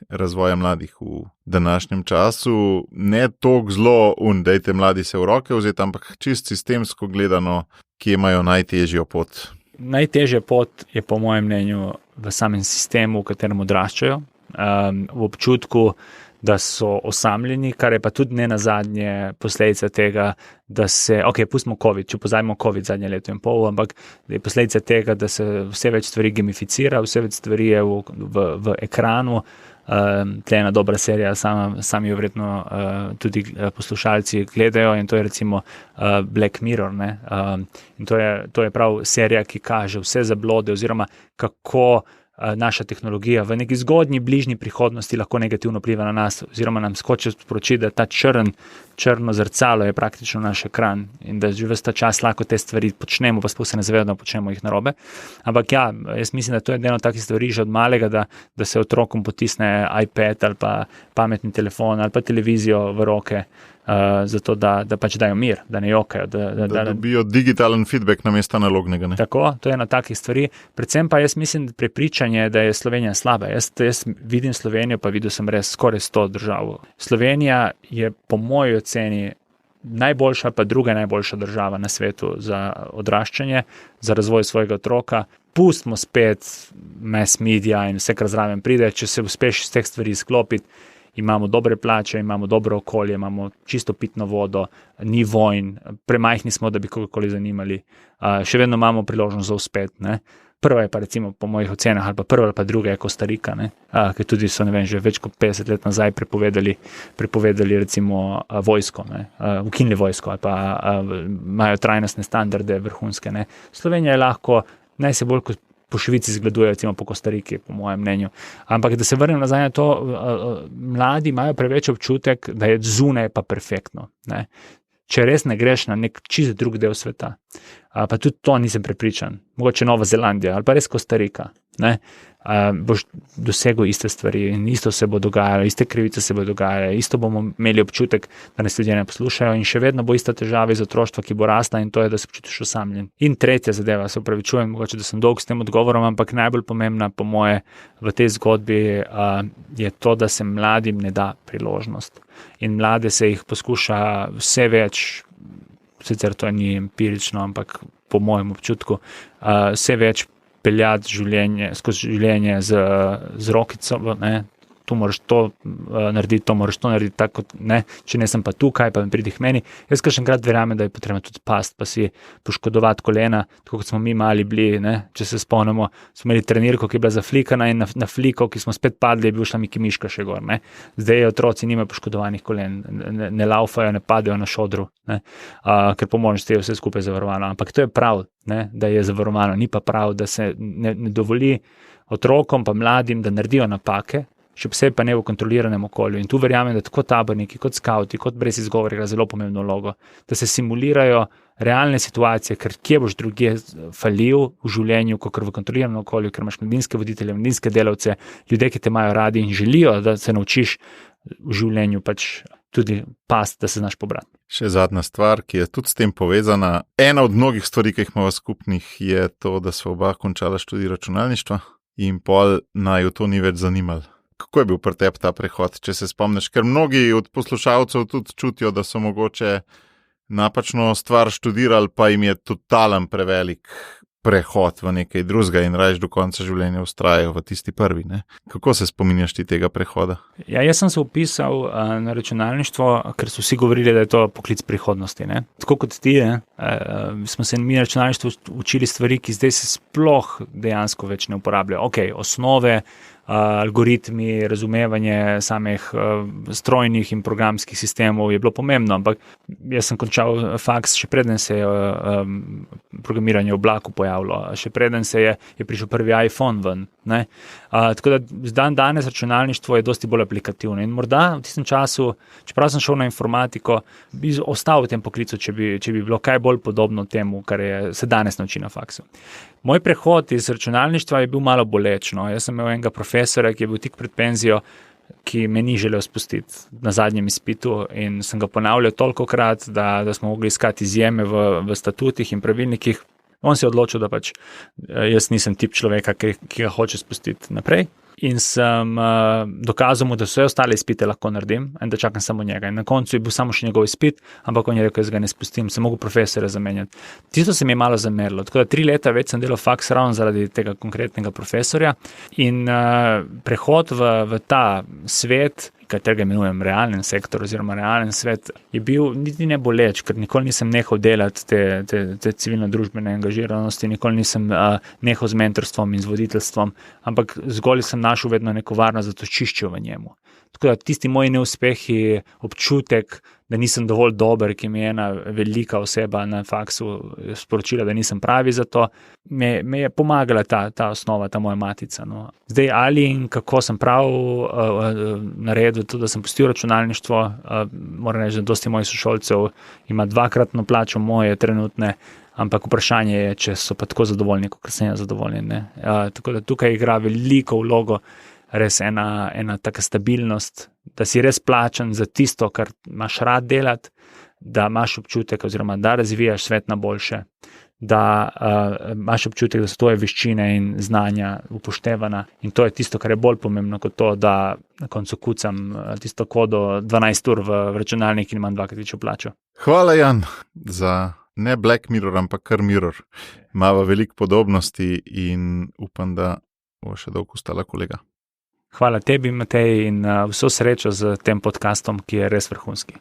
razvoja mladih v današnjem času. Ne toliko zelo, dajte mladi se v roke vzeti, ampak čist sistemsko gledano, kje imajo najtežjo pot. Najtežja pot je po mojem mnenju v samem sistemu, v katerem odraščajo, v občutku, da so osamljeni, kar je pa tudi ne nazadnje posledica tega, da se, pustimo COVID, če pozajmo COVID zadnje leto in pol, ampak je posledica tega, da se vse več stvari gamificira, vse več stvari je v ekranu. Tle je ena dobra serija, sami jo verjetno tudi poslušalci gledajo, in to je recimo Black Mirror. In to je prav serija, ki kaže vse zablode oziroma kako naša tehnologija v neki zgodnji, bližnji prihodnosti lahko negativno vpliva na nas, oziroma nam skoče sporočiti, da ta črno zrcalo je praktično naš ekran in da že ves ta čas lahko te stvari počnemo, pa sploh se ne zavedamo, da počnemo jih narobe. Ampak ja, jaz mislim, da to je eno takih stvari že od malega, da se otrokom potisne iPad ali pa pametni telefon ali pa televizijo v roke, zato da pač dajo mir, da ne jokajo. Da dobijo digitalen feedback namesto analognega. Ne? Tako, to je ena takih stvari. Predvsem pa jaz mislim, da prepričanje, da je Slovenija slaba. Jaz vidim Slovenijo, pa videl sem res skoraj 100 držav. Slovenija je po moji oceni najboljša, pa druga najboljša država na svetu za odraščanje, za razvoj svojega otroka. Pustimo spet mass media in vse, kar zraven pride, če se uspeš iz teh stvari sklopiti. Imamo dobre plače, imamo dobro okolje, imamo čisto pitno vodo, ni vojn, premajhni smo, da bi kogarkoli zanimali, še vedno imamo priložnost za uspet. Prva je pa recimo po mojih ocenah, ali pa prva ali pa druga je Kostarika, ki tudi so, ne vem, že več kot 50 let nazaj prepovedali recimo vojsko, ukinili vojsko ali pa imajo trajnostne standarde vrhunske. Slovenija je lahko najbolj kot po Švici zgleduje, recimo po Kostariki, po mojem mnenju. Ampak da se vrnem nazaj na to, mladi imajo preveč občutek, da je zunaj pa perfektno. Če res ne greš na nek čist drug del sveta, pa tudi to nisem prepričan, mogoče Nova Zelandija ali pa res Kostarika, boš dosegel iste stvari in isto se bo dogajalo, iste krivice se bo dogajalo, isto bomo imeli občutek, da nas ljudje ne poslušajo in še vedno bo ista težava iz otroštva, ki bo rasla, in to je, da se počutiš osamljen. In tretja zadeva, se opravičujem, mogoče, da sem dolg s tem odgovorom, ampak najbolj pomembna po moje v tej zgodbi je to, da se mladim ne da priložnost. In mlade se jih poskuša vse več, sicer to ni empirično, ampak po mojem občutku, vse več peljati skozi življenje z rokico, tu moraš to narediti, to moraš to narediti, tako ne, če ne sem pa tukaj, pa mi pridi k meni. Jaz kakšenkrat verjamem, da je potrebno tudi past, pa si poškodovati kolena, tako kot smo mi mali bili, če se spomnimo, smo imeli trenirko, ki je bila zaflikana, in na fliko, ki smo spet padli, je bil šla Miki Miška še gor. Zdaj otroci nimajo poškodovanih kolen, ne laufajo, ne padejo na šodru, ker po možnosti je vse skupaj zavarovano. Ampak to je prav, da je zavarovano, ni pa prav, da se ne dovoli otrokom pa mladim, da naredijo napake, še posebej pa ne v kontroliranem okolju. In tu verjamem, da tako taborniki, kot skauti, kot brez izgovora igra zelo pomembno vlogo, da se simulirajo realne situacije, ker kje boš drugje falil v življenju, kot v kontroliranem okolju, ker imaš mladinske voditelje, mladinske delavce, ljudje, ki te imajo radi in želijo, da se naučiš v življenju pač tudi past, da se znaš pobrati. Še zadnja stvar, ki je tudi s tem povezana. Ena od mnogih stvari, ki jih imamo skupnih, je to, da sva oba končala študij računalništva in pol naju to ni več zanimalo. Kako je bil pri tebi ta prehod, če se spomniš? Ker mnogi od poslušalcev tudi čutijo, da so mogoče napačno stvar študirali, pa jim je totalen prevelik prehod v nekaj drugega in rajš do konca življenja vztrajajo v tisti prvi. Kako se spominjaš ti tega prehoda? Ja, jaz sem se vpisal na računalništvo, ker so vsi govorili, da je to poklic prihodnosti. Tako kot ti, smo se mi računalništvo učili stvari, ki zdaj se sploh dejansko več ne uporabljajo. Osnove, algoritmi, razumevanje samih strojnih in programskih sistemov je bilo pomembno, ampak jaz sem končal faks, še preden se je programiranje v oblaku pojavilo, še preden se je prišel prvi iPhone ven. Tako da danes računalništvo je dosti bolj aplikativno in morda v tistem času, čeprav sem šel na informatiko, bi ostal v tem poklicu, če bi bilo kaj bolj podobno temu, kar se danes nauči na faksu. Moj prehod iz računalništva je bil malo boleč. Jaz sem imel enega profesora, ki je bil tik pred penzijo, ki me ni želel spustiti na zadnjem izpitu in sem ga ponavljal tolikokrat, da smo mogli iskati izjeme v statutih in pravilnikih. On se je odločil, da pač jaz nisem tip človeka, ki ga hoče spustiti naprej. in sem dokazal mu, da vse ostale izpite lahko naredim in da čakam samo njega. In na koncu je bil samo še njegov izpit, ampak on je rekel, jaz ga ne spustim, sem mogel profesora zamenjati. Tisto se mi je malo zamerilo. Tako da 3 leta več sem delal faks ravno zaradi tega konkretnega profesorja in prehod v ta svet, katerega imenujem realen sektor oziroma realen svet, je bil niti ne boleč, ker nikoli nisem nehal delati te civilno-družbene angažiranosti, nikoli nisem nehal z mentorstvom in z voditeljstvom, ampak zgolj sem našel vedno neko varno zatočišče v njemu. Tako da tisti moji neuspehi, občutek, da nisem dovolj dober, ki mi je ena velika oseba na faksu sporočila, da nisem pravi za to, me je pomagala ta osnova, ta moja matica. No. Zdaj, ali in kako sem prav naredil to, da sem pustil računalništvo, moram reči, da dosti mojih sošolcev ima 2-kratno plačo moje trenutne, ampak vprašanje je, če so pa tako zadovoljni, kot sem jaz zadovoljen. Tako da tukaj igra veliko vlogo res ena taka stabilnost, da si res plačan za tisto, kar imaš rad delati, da imaš občutek oziroma da razvijaš svet na boljše, da imaš občutek, da so tvoje veščine in znanja upoštevana in to je tisto, kar je bolj pomembno kot to, da na koncu kucam tisto kodo 12 ur v računalnik in imam 2-krat večjo plačo. Hvala, Jan, za ne Black Mirror, ampak kar Mirror. Imava veliko podobnosti in upam, da bo še dolgo ostala kolega. Hvala tebi, Matej, in vso srečo z tem podcastom, ki je res vrhunski.